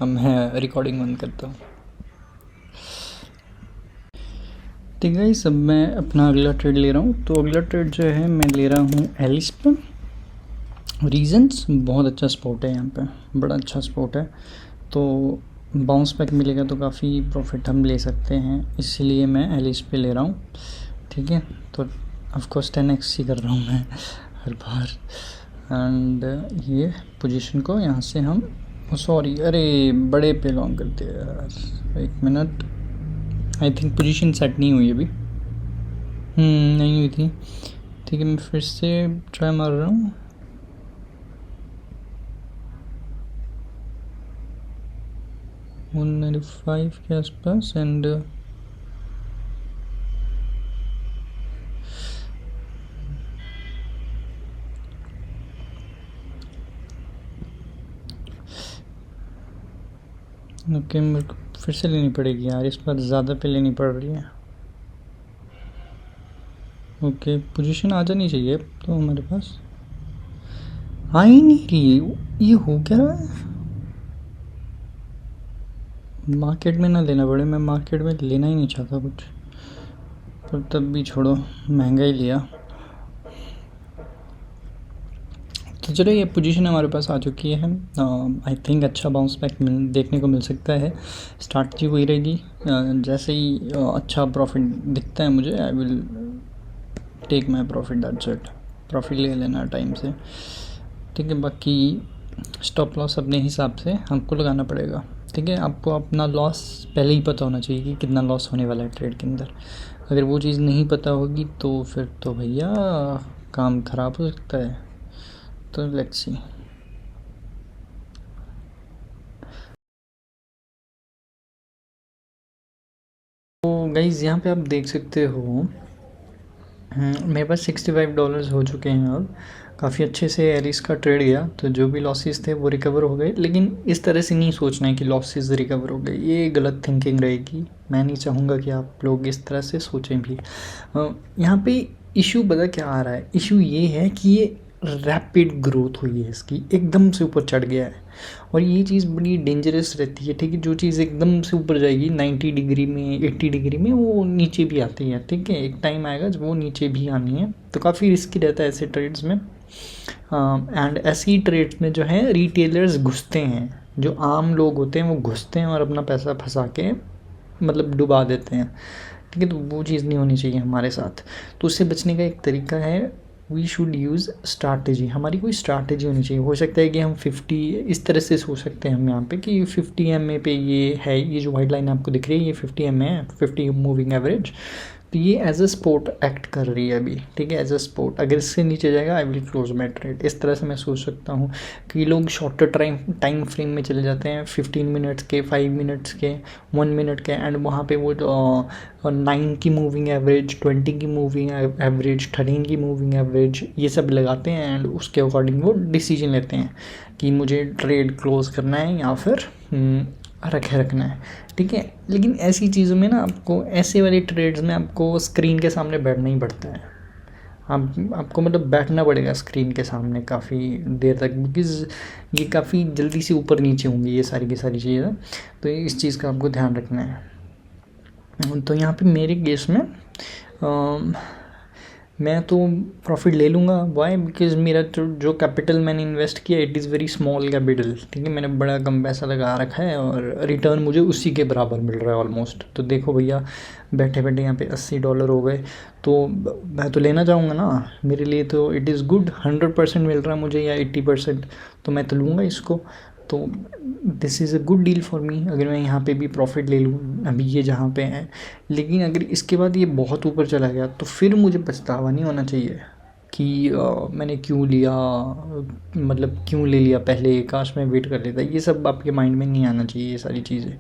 मैं रिकॉर्डिंग बंद करता हूँ, ठीक है। सब मैं अपना अगला ट्रेड ले रहा हूँ। तो अगला ट्रेड जो है मैं ले रहा हूँ एलिस पे। रीजंस, बहुत अच्छा स्पॉट है यहाँ पे, बड़ा अच्छा स्पॉट है, तो बाउंस बैक मिलेगा तो काफ़ी प्रॉफिट हम ले सकते हैं, इसलिए मैं एलिस पे ले रहा हूँ, ठीक है। तो ऑफकोर्स 10x ही कर रहा हूँ मैं हर बार। एंड ये पोजीशन को यहाँ से हम, सॉरी, अरे बड़े पे लॉन्ग करते हैं यार, 1 मिनट। आई थिंक पोजीशन सेट नहीं हुई अभी, नहीं हुई थी, ठीक है। मैं फिर से ट्राई मार रहा हूँ। 195 के आसपास एंड ओके, मेरे को फिर से लेनी पड़ेगी यार, इस बार ज़्यादा पे लेनी पड़ रही है। ओके, पोजीशन आ जानी चाहिए तो हमारे पास, आ ही नहीं रही, ये हो क्या रहा है। मार्केट में ना लेना पड़े, मैं मार्केट में लेना ही नहीं चाहता कुछ, पर तब भी छोड़ो, महंगा ही लिया। तो चलो, ये पोजीशन हमारे पास आ चुकी है। आई थिंक अच्छा बाउंस बैक देखने को मिल सकता है। स्ट्रैटेजी वही रहेगी, जैसे ही अच्छा प्रॉफिट दिखता है मुझे, I will take my profit, that's it. Profit ले लेना टाइम से, ठीक है। बाकी स्टॉप लॉस अपने हिसाब से हमको लगाना पड़ेगा, ठीक है। आपको अपना लॉस पहले ही पता होना चाहिए कि कितना लॉस होने वाला है ट्रेड के अंदर। अगर वो चीज़ नहीं पता होगी तो फिर तो भैया काम ख़राब हो सकता है। तो लेट्स सी। तो गाइज़ यहाँ पे आप देख सकते हो, मेरे पास $65 हो चुके हैं अब। काफ़ी अच्छे से एलिस का ट्रेड गया, तो जो भी लॉसेस थे वो रिकवर हो गए। लेकिन इस तरह से नहीं सोचना है कि लॉसेस रिकवर हो गए, ये गलत थिंकिंग रहेगी। मैं नहीं चाहूँगा कि आप लोग इस तरह से सोचें भी। यहाँ पे इशू पता क्या आ रहा है, इशू ये है कि ये रैपिड ग्रोथ हुई है इसकी, एकदम से ऊपर चढ़ गया है। और ये चीज़ बड़ी डेंजरस रहती है, ठीक है। जो चीज़ एकदम से ऊपर जाएगी 90 डिग्री में, 80 डिग्री में, वो नीचे भी आती है, ठीक है। एक टाइम आएगा जब वो नीचे भी आनी है, तो काफ़ी रिस्की रहता है ऐसे ट्रेड्स में। एंड ऐसी ट्रेड्स में जो है रिटेलर्स घुसते हैं, जो आम लोग होते हैं वो घुसते हैं और अपना पैसा फंसा के मतलब डुबा देते हैं, ठीक है। तो वो चीज़ नहीं होनी चाहिए हमारे साथ। तो उससे बचने का एक तरीका है, वी शुड यूज़ स्ट्रैटेजी। हमारी कोई स्ट्रैटेजी होनी चाहिए। हो सकता है कि हम 50 इस तरह से सोच सकते हैं हम यहाँ पे कि 50 MA पे ये है, ये जो वाइट लाइन आपको दिख रही है ये 50 MA है, 50 मूविंग एवरेज। तो ये एज अ स्पोर्ट एक्ट कर रही है अभी, ठीक है, एज अ स्पोर्ट। अगर इससे नीचे जाएगा I will close my trade. इस तरह से मैं सोच सकता हूँ कि लोग शॉर्टर टाइम फ्रेम में चले जाते हैं, 15 मिनट्स के, 5 मिनट्स के, 1 मिनट के, एंड वहाँ पे वो 9 की मूविंग एवरेज, 20 की मूविंग एवरेज, 13 की मूविंग एवरेज, ये सब लगाते हैं एंड उसके अकॉर्डिंग वो डिसीजन लेते हैं कि मुझे ट्रेड क्लोज करना है या फिर रखना है, ठीक है। लेकिन ऐसी चीज़ों में ना आपको, ऐसे वाले ट्रेड्स में आपको स्क्रीन के सामने बैठना ही पड़ता है। आपको मतलब बैठना पड़ेगा स्क्रीन के सामने काफ़ी देर तक, बिकॉज़ ये काफ़ी जल्दी से ऊपर नीचे होंगी ये सारी की सारी चीज़ें। तो इस चीज़ का आपको ध्यान रखना है। तो यहाँ पे मेरे केस में मैं तो प्रॉफिट ले लूँगा। वाई? बिकॉज़ मेरा जो कैपिटल मैंने इन्वेस्ट किया it is very small capital, ठीक है। मैंने बड़ा कम पैसा लगा रखा है और रिटर्न मुझे उसी के बराबर मिल रहा है ऑलमोस्ट। तो देखो भैया, बैठे बैठे यहाँ पे $80 हो गए, तो मैं तो लेना चाहूँगा ना। मेरे लिए तो इट इज़ गुड, 100% मिल रहा है मुझे या 80%, तो मैं तो लूँगा इसको। तो this is a good deal for me अगर मैं यहाँ पे भी प्रॉफिट ले लूँ अभी ये जहाँ पे है। लेकिन अगर इसके बाद ये बहुत ऊपर चला गया तो फिर मुझे पछतावा नहीं होना चाहिए कि मैंने क्यों लिया, मतलब क्यों ले लिया पहले, काश मैं वेट कर लेता। ये सब आपके माइंड में नहीं आना चाहिए। ये सारी चीज़ें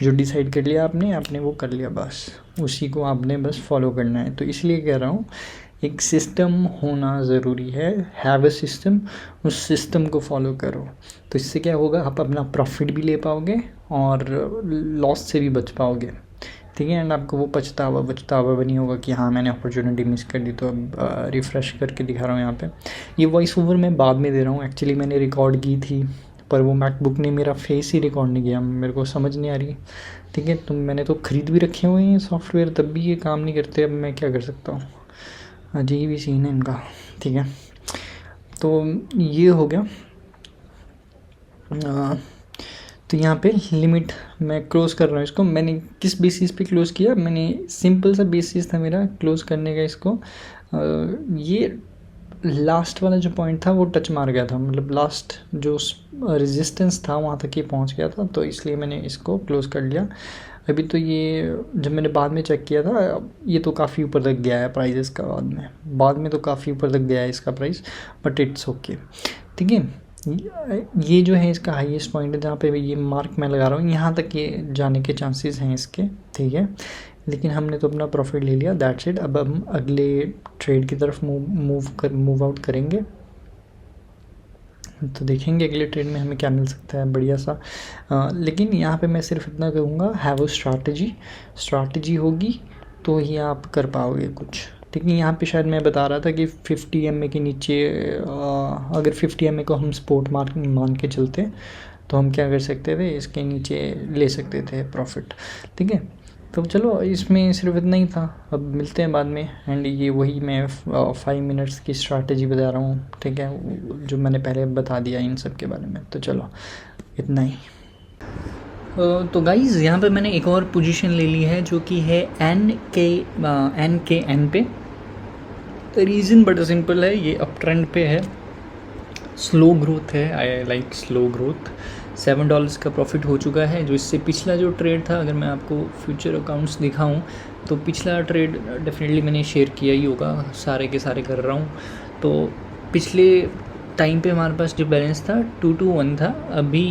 जो डिसाइड कर लिया आपने वो कर लिया, बस उसी को आपने बस फॉलो करना है। तो इसलिए कह रहा हूँ एक सिस्टम होना ज़रूरी है। हैव अ सिस्टम, उस सिस्टम को फॉलो करो। तो इससे क्या होगा, आप अपना प्रॉफिट भी ले पाओगे और लॉस से भी बच पाओगे, ठीक है। एंड आपको वो पछतावा बनी होगा कि हाँ मैंने अपॉर्चुनिटी मिस कर दी। तो अब रिफ़्रेश करके दिखा रहा हूँ यहाँ पे। ये वॉइस ओवर मैं बाद में दे रहा हूँ, एक्चुअली मैंने रिकॉर्ड की थी पर वो मैकबुक ने मेरा फेस ही रिकॉर्ड नहीं किया, मेरे को समझ नहीं आ रही, ठीक है। तो मैंने तो ख़रीद भी रखे हुए हैं सॉफ्टवेयर, तब भी ये काम नहीं करते। अब मैं क्या कर सकता हूँ, अजीब ही सीन है इनका, ठीक है। तो ये हो गया। तो यहाँ पे लिमिट मैं क्लोज़ कर रहा हूँ इसको। मैंने किस बेसिस पे क्लोज़ किया, मैंने सिंपल सा बेसिस था मेरा क्लोज़ करने का इसको। ये लास्ट वाला जो पॉइंट था वो टच मार गया था, मतलब लास्ट जो रेजिस्टेंस था वहाँ तक ये पहुँच गया था, तो इसलिए मैंने इसको क्लोज़ कर लिया। अभी तो ये जब मैंने बाद में चेक किया था ये तो काफ़ी ऊपर तक गया है प्राइस का, बाद में तो काफ़ी ऊपर तक गया है इसका प्राइस, बट इट्स ओके, ठीक है। ये जो है इसका हाईएस्ट पॉइंट है जहाँ पे ये मार्क मैं लगा रहा हूँ, यहाँ तक ये जाने के चांसेस हैं इसके, ठीक है। लेकिन हमने तो अपना प्रॉफिट ले लिया, दैट्स इट। अब हम अगले ट्रेड की तरफ मूव आउट करेंगे। तो देखेंगे अगले ट्रेड में हमें क्या मिल सकता है बढ़िया सा। लेकिन यहाँ पे मैं सिर्फ इतना कहूँगा, हैव अ स्ट्रैटेजी होगी तो ही आप कर पाओगे कुछ, ठीक है। यहाँ पे शायद मैं बता रहा था कि 50 MA के नीचे अगर 50 MA को हम सपोर्ट मान के चलते तो हम क्या कर सकते थे, इसके नीचे ले सकते थे प्रॉफिट, ठीक है। तो चलो इसमें सिर्फ इतना ही था, अब मिलते हैं बाद में। एंड ये वही मैं 5 मिनट्स की स्ट्रैटेजी बता रहा हूँ, ठीक है, जो मैंने पहले बता दिया इन सब के बारे में। तो चलो इतना ही। तो गाइज़ यहाँ पे मैंने एक और पोजीशन ले ली है जो कि है NKN पे। रीज़न बड़ा सिंपल है, ये अप ट्रेंड पे है, स्लो ग्रोथ है, आई लाइक स्लो ग्रोथ। $7 का प्रॉफिट हो चुका है। जो इससे पिछला जो ट्रेड था, अगर मैं आपको फ्यूचर अकाउंट्स दिखाऊं तो पिछला ट्रेड डेफिनेटली मैंने शेयर किया ही होगा, सारे के सारे कर रहा हूं। तो पिछले टाइम पे हमारे पास जो बैलेंस था 221 था, अभी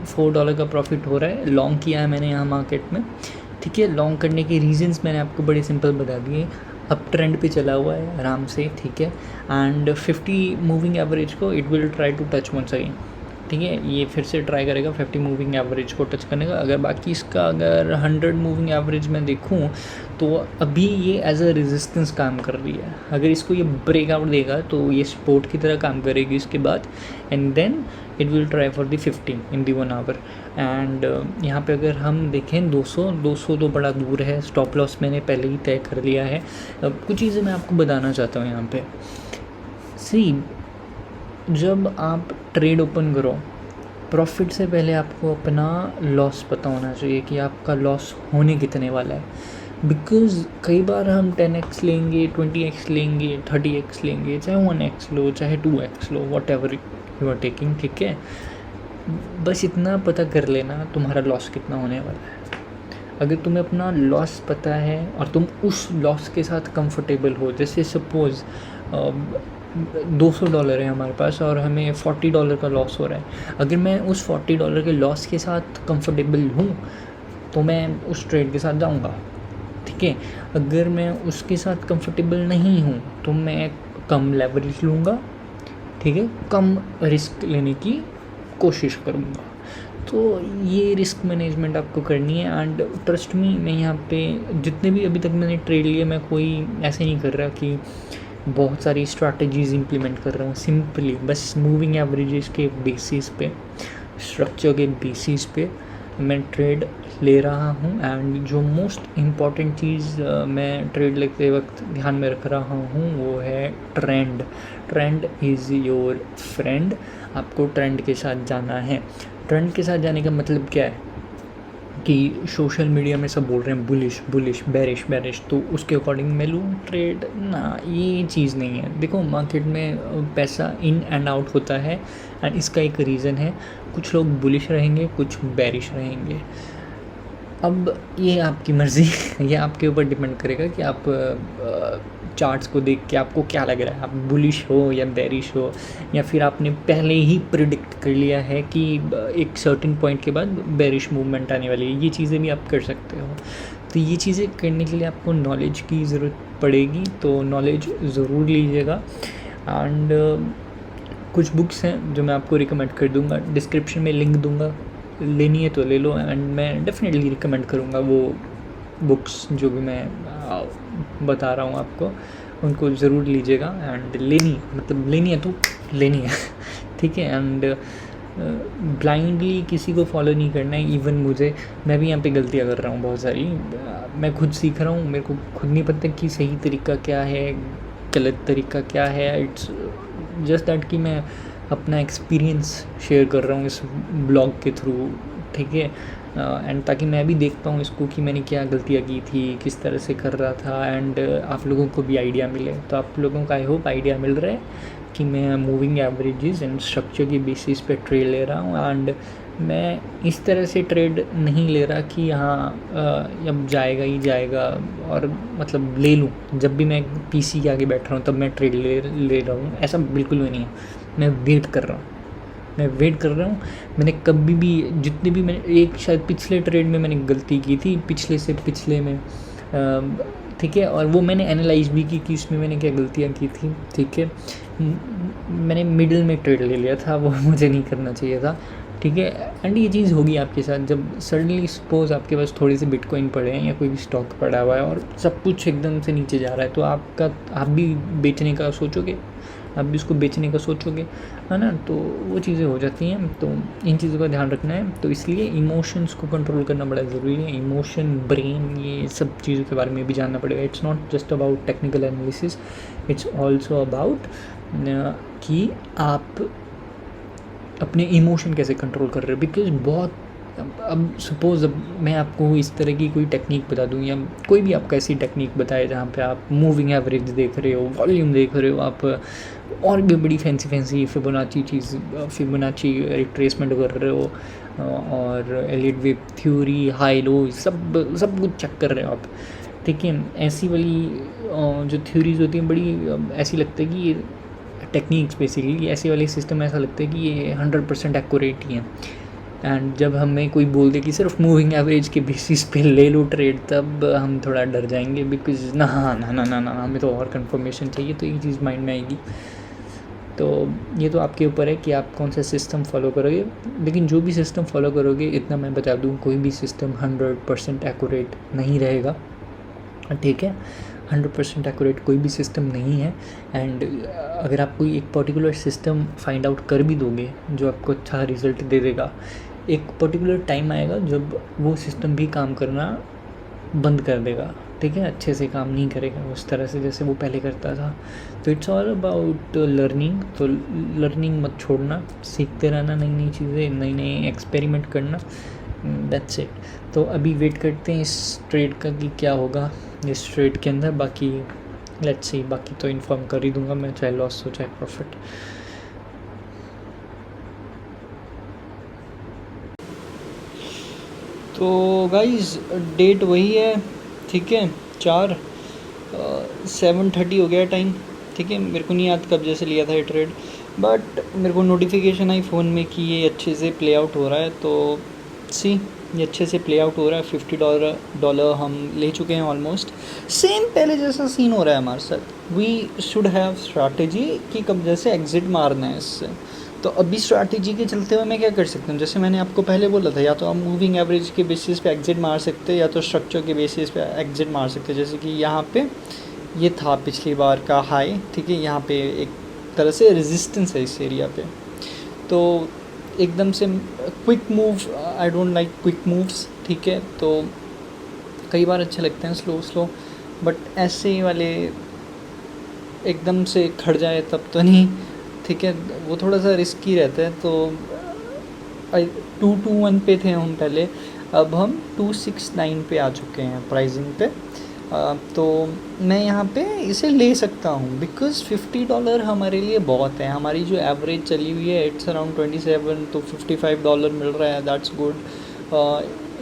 $4 का प्रॉफिट हो रहा है। लॉन्ग किया है मैंने यहाँ मार्केट में, ठीक है। लॉन्ग करने के रीजंस मैंने आपको बड़े सिंपल बता दिए। अप ट्रेंड पे चला हुआ है आराम से, ठीक है। एंड 50 मूविंग एवरेज को it will try to touch once again, ठीक है, ये फिर से ट्राई करेगा 50 मूविंग एवरेज को टच करने का। अगर बाकी इसका अगर 100 मूविंग एवरेज में देखूँ तो अभी ये एज अ रेजिस्टेंस काम कर रही है। अगर इसको ये ब्रेकआउट देगा तो ये सपोर्ट की तरह काम करेगी इसके बाद, and then it will try for the 50 in the 1 hour. And यहाँ पे अगर हम देखें 200 तो बड़ा दूर है, स्टॉप लॉस मैंने पहले ही तय कर लिया है। अब कुछ चीज़ें मैं आपको बताना चाहता हूँ यहाँ पे। सी, जब आप ट्रेड ओपन करो, प्रॉफिट से पहले आपको अपना लॉस पता होना चाहिए कि आपका लॉस होने कितने वाला है। बिकॉज़ कई बार हम 10x लेंगे, 20x लेंगे, 30x लेंगे, चाहे 1x लो, चाहे 2x लो, whatever you are taking, ठीक है। बस इतना पता कर लेना तुम्हारा लॉस कितना होने वाला है। अगर तुम्हें अपना लॉस पता है और तुम उस लॉस के साथ कंफर्टेबल हो, जैसे सपोज़ $200 है हमारे पास और हमें $40 का लॉस हो रहा है। अगर मैं उस $40 के लॉस के साथ कंफर्टेबल हूँ तो मैं उस ट्रेड के साथ जाऊँगा, ठीक है। अगर मैं उसके साथ कंफर्टेबल नहीं हूँ तो मैं कम लेवरेज लूँगा, ठीक है, कम रिस्क लेने की कोशिश करूँगा। तो ये रिस्क मैनेजमेंट आपको करनी है। एंड ट्रस्ट मी, मैं यहाँ पे जितने भी अभी तक मैंने ट्रेड लिए, मैं कोई ऐसे नहीं कर रहा कि बहुत सारी स्ट्रैटेजीज़ इम्प्लीमेंट कर रहा हूँ। सिंपली बस मूविंग एवरेजेस के बेसिस पे, स्ट्रक्चर के बेसिस पे मैं ट्रेड ले रहा हूँ। एंड जो मोस्ट इम्पॉर्टेंट चीज़ मैं ट्रेड लेते वक्त ध्यान में रख रहा हूँ वो है trend. Trend is your friend. आपको ट्रेंड के साथ जाना है। ट्रेंड के साथ जाने का मतलब क्या है कि सोशल मीडिया में सब बोल रहे हैं बुलिश बुलिश, बेरिश बेरिश, तो उसके अकॉर्डिंग मैं लूँ ट्रेड ना, ये चीज़ नहीं है। देखो, मार्केट में पैसा इन एंड आउट होता है एंड इसका एक रीज़न है। कुछ लोग बुलिश रहेंगे, कुछ बेरिश रहेंगे। अब ये आपकी मर्ज़ी ये आपके ऊपर डिपेंड करेगा कि आप चार्ट्स को देख के आपको क्या लग रहा है, आप बुलिश हो या बेरिश हो, या फिर आपने पहले ही प्रिडिक्ट कर लिया है कि एक सर्टेन पॉइंट के बाद बेरिश मूवमेंट आने वाली है। ये चीज़ें भी आप कर सकते हो। तो ये चीज़ें करने के लिए आपको नॉलेज की ज़रूरत पड़ेगी, तो नॉलेज ज़रूर लीजिएगा। एंड कुछ बुक्स हैं जो मैं आपको रिकमेंड कर दूँगा, डिस्क्रिप्शन में लिंक दूँगा, लेनी है तो ले लो। एंड मैं डेफिनेटली रिकमेंड करूँगा वो बुक्स जो भी मैं बता रहा हूँ आपको, उनको ज़रूर लीजिएगा। एंड लेनी है तो लेनी है ठीक है। एंड ब्लाइंडली किसी को फॉलो नहीं करना है। इवन मैं भी यहाँ पे गलतियाँ कर रहा हूँ बहुत सारी। मैं खुद सीख रहा हूँ, मेरे को खुद नहीं पता कि सही तरीका क्या है, गलत तरीका क्या है। इट्स जस्ट दैट कि मैं अपना एक्सपीरियंस शेयर कर रहा हूँ इस ब्लॉग के थ्रू, ठीक है। एंड ताकि मैं भी देख पाऊँ इसको कि मैंने क्या गलतियाँ की थी, किस तरह से कर रहा था, एंड आप लोगों को भी आइडिया मिले। तो आप लोगों का आई होप आइडिया मिल रहा है कि मैं मूविंग एवरेजेस एंड स्ट्रक्चर की बेसिस पे ट्रेड ले रहा हूँ। एंड मैं इस तरह से ट्रेड नहीं ले रहा कि हाँ अब जाएगा ही जाएगा और मतलब ले लूँ, जब भी मैं पीसी के आगे बैठ रहा हूँ तब मैं ट्रेड ले रहा हूँ, ऐसा बिल्कुल भी नहीं है। मैं वेट कर रहा हूँ। मैंने कभी भी, जितने भी मैंने, एक शायद पिछले ट्रेड में मैंने गलती की थी, पिछले से पिछले में, ठीक है, और वो मैंने एनालाइज भी की कि उसमें मैंने क्या गलतियाँ की थी, ठीक है। मैंने मिडिल में ट्रेड ले लिया था, वो मुझे नहीं करना चाहिए था, ठीक है। एंड ये चीज़ होगी आपके साथ जब सडनली सपोज आपके पास थोड़े से बिटकॉइन पड़े हैं या कोई भी स्टॉक पड़ा हुआ है और सब कुछ एकदम से नीचे जा रहा है, तो आप भी बेचने का सोचोगे, आप भी उसको बेचने का सोचोगे, है ना। तो वो चीज़ें हो जाती हैं। तो इन चीज़ों का ध्यान रखना है। तो इसलिए इमोशंस को कंट्रोल करना बड़ा ज़रूरी है। इमोशन, ब्रेन, ये सब चीज़ों के बारे में भी जानना पड़ेगा। It's not just about technical analysis, it's also about कि आप अपने इमोशन कैसे कंट्रोल कर रहे हो। बिकॉज बहुत, अब सपोज़ अब मैं आपको इस तरह की कोई टेक्निक बता दूँ या कोई भी आपको ऐसी टेक्निक बताए जहाँ पे आप मूविंग एवरेज देख रहे हो, वॉल्यूम देख रहे हो, आप और भी बड़ी फैंसी फिबोनाची रिट्रेसमेंट कर रहे हो और Elliott wave theory, high low, सब कुछ चेक कर रहे हो आप, ठीक है। ऐसी वाली जो थ्योरीज होती हैं बड़ी ऐसी लगता है कि ये टेक्निक्स बेसिकली ऐसे वाले सिस्टम, ऐसा लगता है कि ये 100% एक्यूरेट ही हैं। एंड जब हमें कोई बोल दे कि सिर्फ मूविंग एवरेज के बेसिस पे ले लो ट्रेड, तब हम थोड़ा डर जाएंगे। बिकॉज ना हमें तो और कंफर्मेशन चाहिए। तो ये चीज़ माइंड में आएगी। तो ये तो आपके ऊपर है कि आप कौन सा सिस्टम फॉलो करोगे, लेकिन जो भी सिस्टम फॉलो करोगे इतना मैं बता दूँ, कोई भी सिस्टम 100% एक्यूरेट नहीं रहेगा, ठीक है। 100% एक्यूरेट कोई भी सिस्टम नहीं है। एंड अगर आप कोई एक पर्टिकुलर सिस्टम फाइंड आउट कर भी दोगे जो आपको अच्छा रिज़ल्ट दे देगा, एक पर्टिकुलर टाइम आएगा जब वो सिस्टम भी काम करना बंद कर देगा, ठीक है, अच्छे से काम नहीं करेगा उस तरह से जैसे वो पहले करता था। तो इट्स ऑल अबाउट लर्निंग। तो लर्निंग मत छोड़ना, सीखते रहना नई नई चीज़ें, नई नई एक्सपेरिमेंट करना, दैट्स इट। तो अभी वेट करते हैं इस ट्रेड का कि क्या होगा इस ट्रेड के अंदर। बाकी लेट्स सी, बाकी तो इन्फॉर्म कर ही दूंगा मैं, चाहे लॉस हो चाहे प्रॉफिट। तो गाइस डेट वही है, ठीक है, 7:30 हो गया टाइम, ठीक है। मेरे को नहीं याद कब जैसे लिया था ये ट्रेड, बट मेरे को नोटिफिकेशन आई फ़ोन में कि ये अच्छे से प्ले आउट हो रहा है। तो सी, ये अच्छे से प्ले आउट हो रहा है। $50 हम ले चुके हैं ऑलमोस्ट। सेम पहले जैसा सीन हो रहा है हमारे साथ। वी शुड हैव स्ट्रैटेजी कि कब जैसे एग्ज़िट मारना है इससे। तो अभी स्ट्रैटेजी के चलते हुए मैं क्या कर सकता हूँ, जैसे मैंने आपको पहले बोला था, या तो आप मूविंग एवरेज के बेसिस पे एग्ज़िट मार सकते हैं या तो स्ट्रक्चर के बेसिस पे एग्ज़िट मार सकते हैं। जैसे कि यहाँ पे ये था पिछली बार का हाई, ठीक है, यहाँ पे एक तरह से रेजिस्टेंस है इस एरिया पे। तो एकदम से quick move, I don't like quick moves, ठीक है। तो कई बार अच्छे लगते हैं स्लो स्लो, बट ऐसे वाले एकदम से खड़ जाए तब तो नहीं, ठीक है, वो थोड़ा सा रिस्की रहता है। तो 221 पे थे हम पहले, अब हम 269 पे आ चुके हैं प्राइसिंग पे। तो मैं यहाँ पे इसे ले सकता हूँ बिकॉज़ $50 हमारे लिए बहुत है। हमारी जो एवरेज चली हुई है इट्स अराउंड 27, तो $55 मिल रहा है, दैट्स गुड।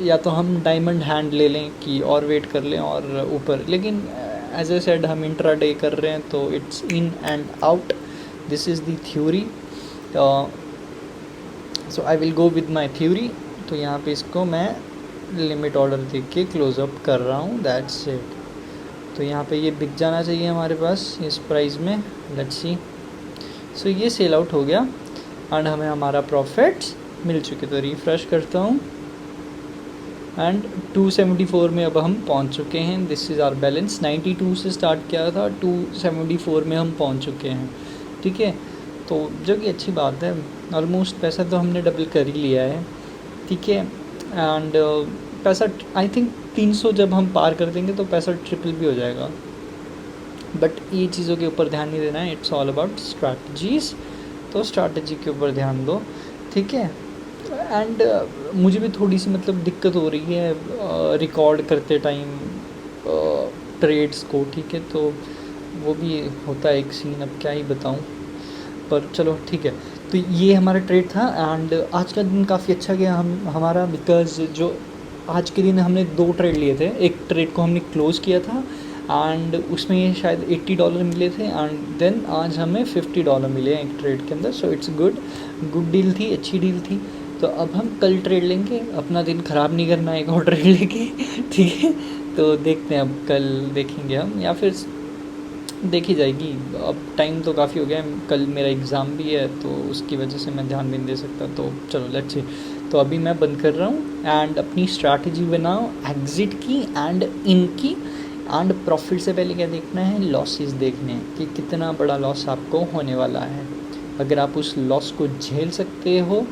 या तो हम डायमंड हैंड ले लें कि और वेट कर लें और ऊपर, लेकिन एज ए सेड हम इंट्राडे कर रहे हैं तो it's in and out, this is the theory. So I will go with my theory. तो यहाँ पे इसको मैं लिमिट ऑर्डर दे के क्लोज अप कर रहा हूँ, दैट्स इट। तो यहाँ पे ये बिक जाना चाहिए हमारे पास इस प्राइस में, लेट्स सी। सो ये सेल आउट हो गया एंड हमें हमारा प्रॉफिट्स मिल चुके। तो रिफ्रेश करता हूँ एंड 274 में अब हम पहुँच चुके हैं। This is our balance. 92 से स्टार्ट किया था, 274 में हम पहुँच चुके हैं, ठीक है। तो जो कि अच्छी बात है, ऑलमोस्ट पैसा तो हमने डबल कर ही लिया है, ठीक है। एंड पैसा आई थिंक 300 जब हम पार कर देंगे तो पैसा ट्रिपल भी हो जाएगा, बट ये चीज़ों के ऊपर ध्यान नहीं देना है, इट्स ऑल अबाउट स्ट्रैटेजीज़। तो स्ट्रैटेजी के ऊपर ध्यान दो, ठीक है। एंड मुझे भी थोड़ी सी मतलब दिक्कत हो रही है रिकॉर्ड करते टाइम ट्रेड्स को, ठीक है। तो वो भी होता है एक सीन, अब क्या ही बताऊँ, पर चलो ठीक है। तो ये हमारा ट्रेड था एंड आज का दिन काफ़ी अच्छा गया हमारा, बिकॉज़ जो आज के दिन हमने 2 ट्रेड लिए थे। एक ट्रेड को हमने क्लोज़ किया था एंड उसमें शायद $80 मिले थे एंड देन आज हमें $50 मिले हैं एक ट्रेड के अंदर। सो इट्स गुड डील थी, अच्छी डील थी। तो अब हम कल ट्रेड लेंगे, अपना दिन ख़राब नहीं करना है एक और ट्रेड लेके, ठीक है। तो देखते हैं, अब कल देखेंगे हम, या फिर देखी जाएगी। अब टाइम तो काफ़ी हो गया है, कल मेरा एग्ज़ाम भी है तो उसकी वजह से मैं ध्यान भी नहीं दे सकता। तो चलो लेट्स सी। तो अभी मैं बंद कर रहा हूँ एंड अपनी स्ट्रैटेजी बनाओ एग्ज़िट की एंड इन की। एंड प्रॉफिट से पहले क्या देखना है, लॉसेस देखने हैं कि कितना बड़ा लॉस आपको होने वाला है। अगर आप उस लॉस को झेल सकते हो,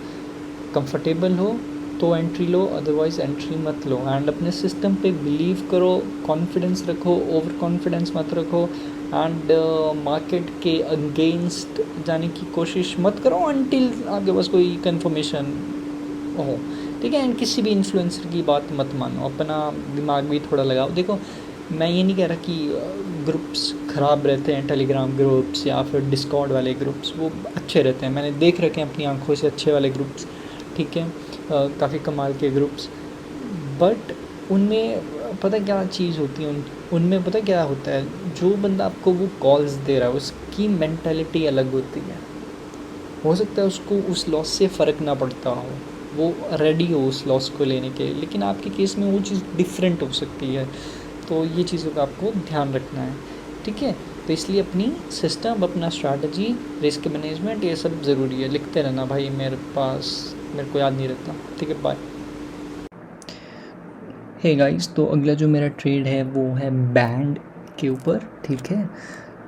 कंफर्टेबल हो, तो एंट्री लो, अदरवाइज़ एंट्री मत लो। एंड अपने सिस्टम पे बिलीव करो, कॉन्फिडेंस रखो, ओवर कॉन्फिडेंस मत रखो एंड मार्केट के अगेंस्ट जाने की कोशिश मत करो अनटिल आपके पास कोई कंफर्मेशन हो, ठीक है। एंड किसी भी इन्फ्लुएंसर की बात मत मानो, अपना दिमाग भी थोड़ा लगाओ। देखो, मैं ये नहीं कह रहा कि ग्रुप्स ख़राब रहते हैं, टेलीग्राम ग्रुप्स या फिर डिस्कॉर्ड वाले ग्रुप्स, वो अच्छे रहते हैं, मैंने देख रखे हैं अपनी आंखों से अच्छे वाले ग्रुप्स, ठीक है, काफ़ी कमाल के ग्रुप्स। बट उनमें पता क्या चीज़ होती है, उनमें पता क्या होता है, जो बंदा आपको वो कॉल्स दे रहा है उसकी मेंटालिटी अलग होती है। हो सकता है उसको उस लॉस से फ़र्क ना पड़ता हो, वो रेडी हो उस लॉस को लेने के, लेकिन आपके केस में वो चीज़ डिफरेंट हो सकती है। तो ये चीज़ों का आपको ध्यान रखना है, ठीक है। तो इसलिए अपनी सिस्टम, अपना स्ट्रैटेजी, रिस्क मैनेजमेंट, ये सब ज़रूरी है। लिखते रहना भाई, मेरे को याद नहीं रहता। ठीक है, बाय। हे गाइस, तो अगला जो मेरा ट्रेड है वो है बैंड के ऊपर। ठीक है,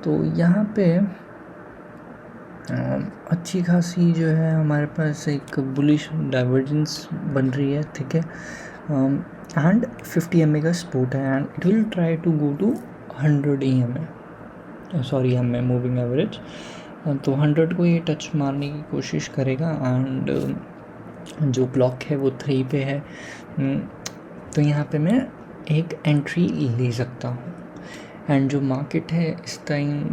तो यहाँ पे अच्छी खासी जो है हमारे पास एक बुलिश डाइवर्जेंस बन रही है। ठीक है, एंड 50 MA का सपोर्ट है and it will try to go to 100 EMA, sorry EMA moving average. तो 100 को ये टच मारने की कोशिश करेगा एंड जो ब्लॉक है वो 3 पे है। तो यहाँ पे मैं एक एंट्री ले सकता हूँ एंड जो मार्केट है इस टाइम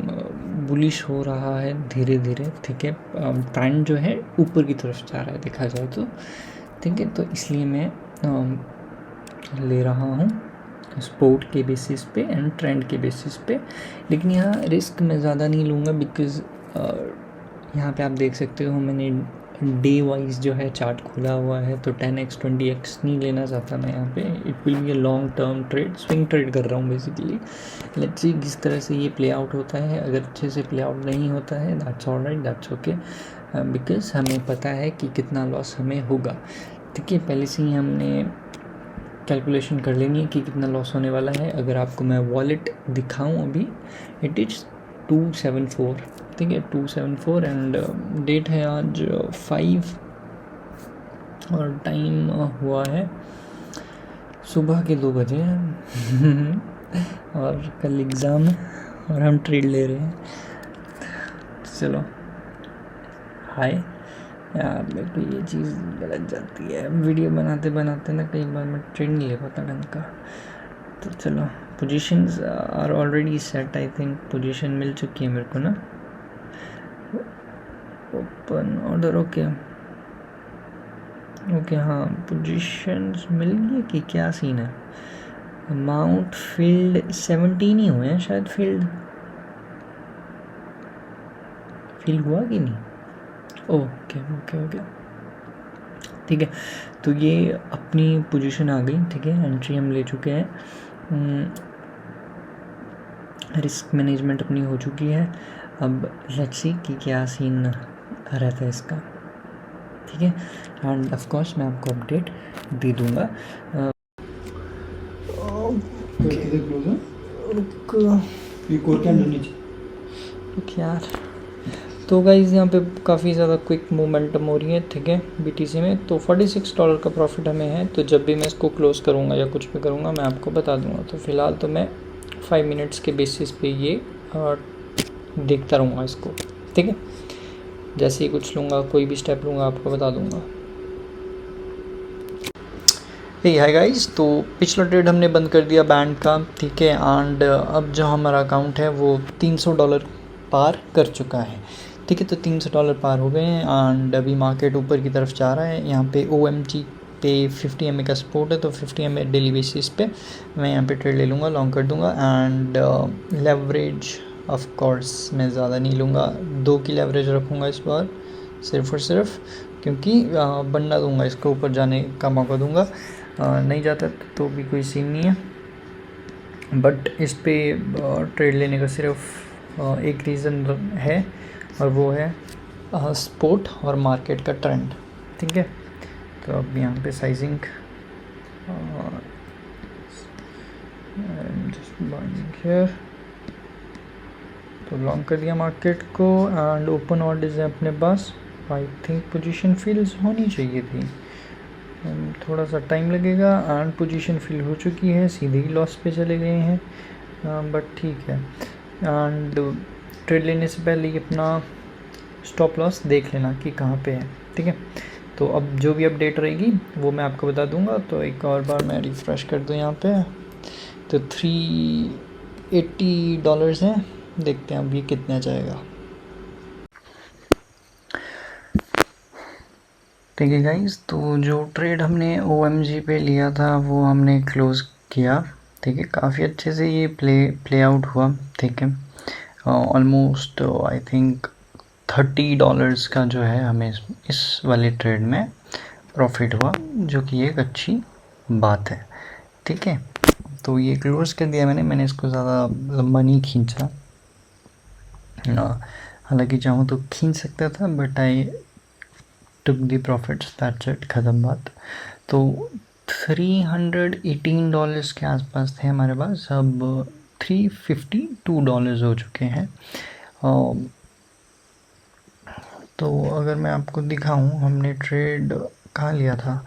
बुलिश हो रहा है धीरे धीरे। ठीक है, ट्रेंड जो है ऊपर की तरफ जा रहा है देखा जाए तो। ठीक है, तो इसलिए मैं ले रहा हूँ स्पोर्ट के बेसिस पे एंड ट्रेंड के बेसिस पे। लेकिन यहाँ रिस्क मैं ज़्यादा नहीं लूँगा बिकॉज़ यहाँ पे आप देख सकते हो मैंने डे वाइज जो है चार्ट खुला हुआ है, तो 10x 20x नहीं लेना चाहता मैं यहाँ पे। It will be a long term trade, swing trade कर रहा हूँ बेसिकली। लेट्स सी किस तरह से ये प्ले आउट होता है। अगर अच्छे से प्ले आउट नहीं होता है that's alright, that's okay, because हमें पता है कि कितना लॉस हमें होगा। ठीक है, पहले से ही हमने कैलकुलेशन कर लेनी है कि कितना लॉस होने वाला है। अगर आपको मैं वॉलेट दिखाऊं अभी, इट इज़ 274। ठीक है, 274 एंड डेट है आज 5 और टाइम हुआ है सुबह के 2 बजे और कल एग्ज़ाम है और हम ट्रेड ले रहे हैं। चलो हाय यार, मेरे को ये चीज़ गलत जाती है वीडियो बनाते बनाते ना, कई बार मैं ट्रेड नहीं ले पाता ढंग का। तो चलो, positions are already set, I think position मिल चुकी है मेरे को ना। ओपन ऑर्डर, ओके ओके, हाँ पोजीशंस मिल गई कि क्या सीन है। अमाउंट फील्ड 17 ही हुए हैं शायद। फील्ड हुआ कि नहीं? ओके ओके ओके, ठीक है, तो ये अपनी पोजीशन आ गई। ठीक है, एंट्री हम ले चुके हैं, रिस्क मैनेजमेंट अपनी हो चुकी है। अब लेट्स सी कि क्या सीन रहता है इसका। ठीक है, एंड ऑफ कोर्स मैं आपको अपडेट दे दूंगा। यार तो गाइज़ यहाँ पे काफ़ी ज़्यादा क्विक मोमेंटम हो रही है। ठीक है, BTC में तो $46 का प्रॉफिट हमें है। तो जब भी मैं इसको क्लोज़ करूँगा या कुछ भी करूँगा मैं आपको बता दूँगा। तो फ़िलहाल तो मैं 5 मिनट्स के बेसिस पे ये देखता रहूँगा इसको। ठीक है, जैसे ही कुछ लूँगा, कोई भी स्टेप लूँगा आपको बता दूँगा। हाय गाइस, तो पिछला ट्रेड हमने बंद कर दिया बैंड का। ठीक है, एंड अब जो हमारा अकाउंट है वो $300 पार कर चुका है। ठीक है, तो $300 पार हो गए हैं एंड अभी मार्केट ऊपर की तरफ जा रहा है। यहाँ पे OMG पे 50 MA का सपोर्ट है, तो 50 MA डेली बेसिस पे मैं यहाँ पे ट्रेड ले लूँगा, लॉन्ग कर दूँगा। एंड लेवरेज ऑफ कोर्स मैं ज़्यादा नहीं लूँगा, 2 की लेवरेज रखूँगा इस बार सिर्फ और सिर्फ, क्योंकि बनना दूँगा, इसको ऊपर जाने का मौका दूँगा। नहीं जाता तो भी कोई सीन नहीं है, बट इस पे ट्रेड लेने का सिर्फ एक रीज़न है और वो है सपोर्ट और मार्केट का ट्रेंड। ठीक है, तो अब यहाँ पे साइजिंग जस्ट बाइंग हियर, तो लॉन्ग कर दिया मार्केट को एंड ओपन ऑर्डर्स है अपने पास। आई थिंक पोजीशन फिल्स होनी चाहिए थी, थोड़ा सा टाइम लगेगा एंड पोजीशन फिल हो चुकी है, सीधे ही लॉस पे चले गए हैं, बट ठीक है। एंड ट्रेड लेने से पहले ही अपना स्टॉप लॉस देख लेना कि कहाँ पे है। ठीक है, तो अब जो भी अपडेट रहेगी वो मैं आपको बता दूंगा। तो एक और बार मैं रिफ़्रेश कर दूँ यहाँ पे, तो $380 है, देखते हैं अब ये कितना जाएगा। ठीक है गाइस, तो जो ट्रेड हमने OMG पे लिया था वो हमने क्लोज़ किया। ठीक है, काफ़ी अच्छे से ये प्ले आउट हुआ। ठीक है, ऑलमोस्ट आई थिंक $30 का जो है हमें इस वाले ट्रेड में प्रॉफिट हुआ, जो कि एक अच्छी बात है। ठीक है, तो ये क्लोज़ कर दिया मैंने इसको ज़्यादा लंबा नहीं खींचा। हालांकि चाहूँ तो खींच सकता था, but I took the profits, that's it, ख़त्म बात। तो $318 के आसपास थे हमारे पास, अब $352 हो चुके हैं। तो अगर मैं आपको दिखाऊं, हमने ट्रेड कहाँ लिया था,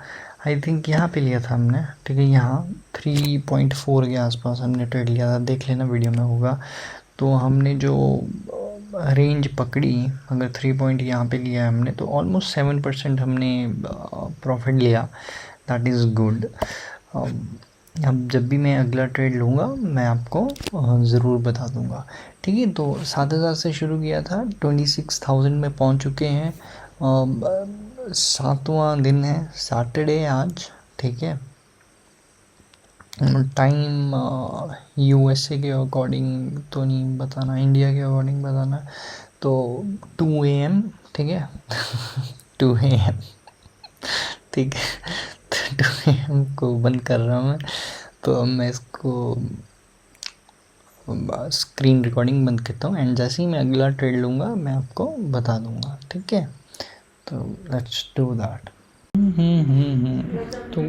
आई थिंक यहाँ पे लिया था हमने, ठीक है, यहाँ 3.4 के आसपास हमने ट्रेड लिया था, देख लेना वीडियो में होगा। तो हमने जो रेंज पकड़ी, अगर 3 पॉइंट यहाँ पे लिया है हमने, तो ऑलमोस्ट 7% हमने प्रॉफिट लिया, दैट इज़ गुड। अब जब भी मैं अगला ट्रेड लूँगा मैं आपको ज़रूर बता दूँगा, ठीक है। तो 7,000 से शुरू किया था, 26,000 में पहुँच चुके हैं। 7वां दिन है, सैटरडे आज, ठीक है। टाइम यूएसए के अकॉर्डिंग तो नहीं बताना, इंडिया के अकॉर्डिंग बताना। तो 2 AM, ठीक है। 2 AM, ठीक है। तो 2 AM को बंद कर रहा हूँ मैं। तो अब मैं इसको स्क्रीन रिकॉर्डिंग बंद करता हूँ, एंड जैसे ही मैं अगला ट्रेड लूँगा मैं आपको बता दूँगा, ठीक है। तो लेट्स डू दैट। तो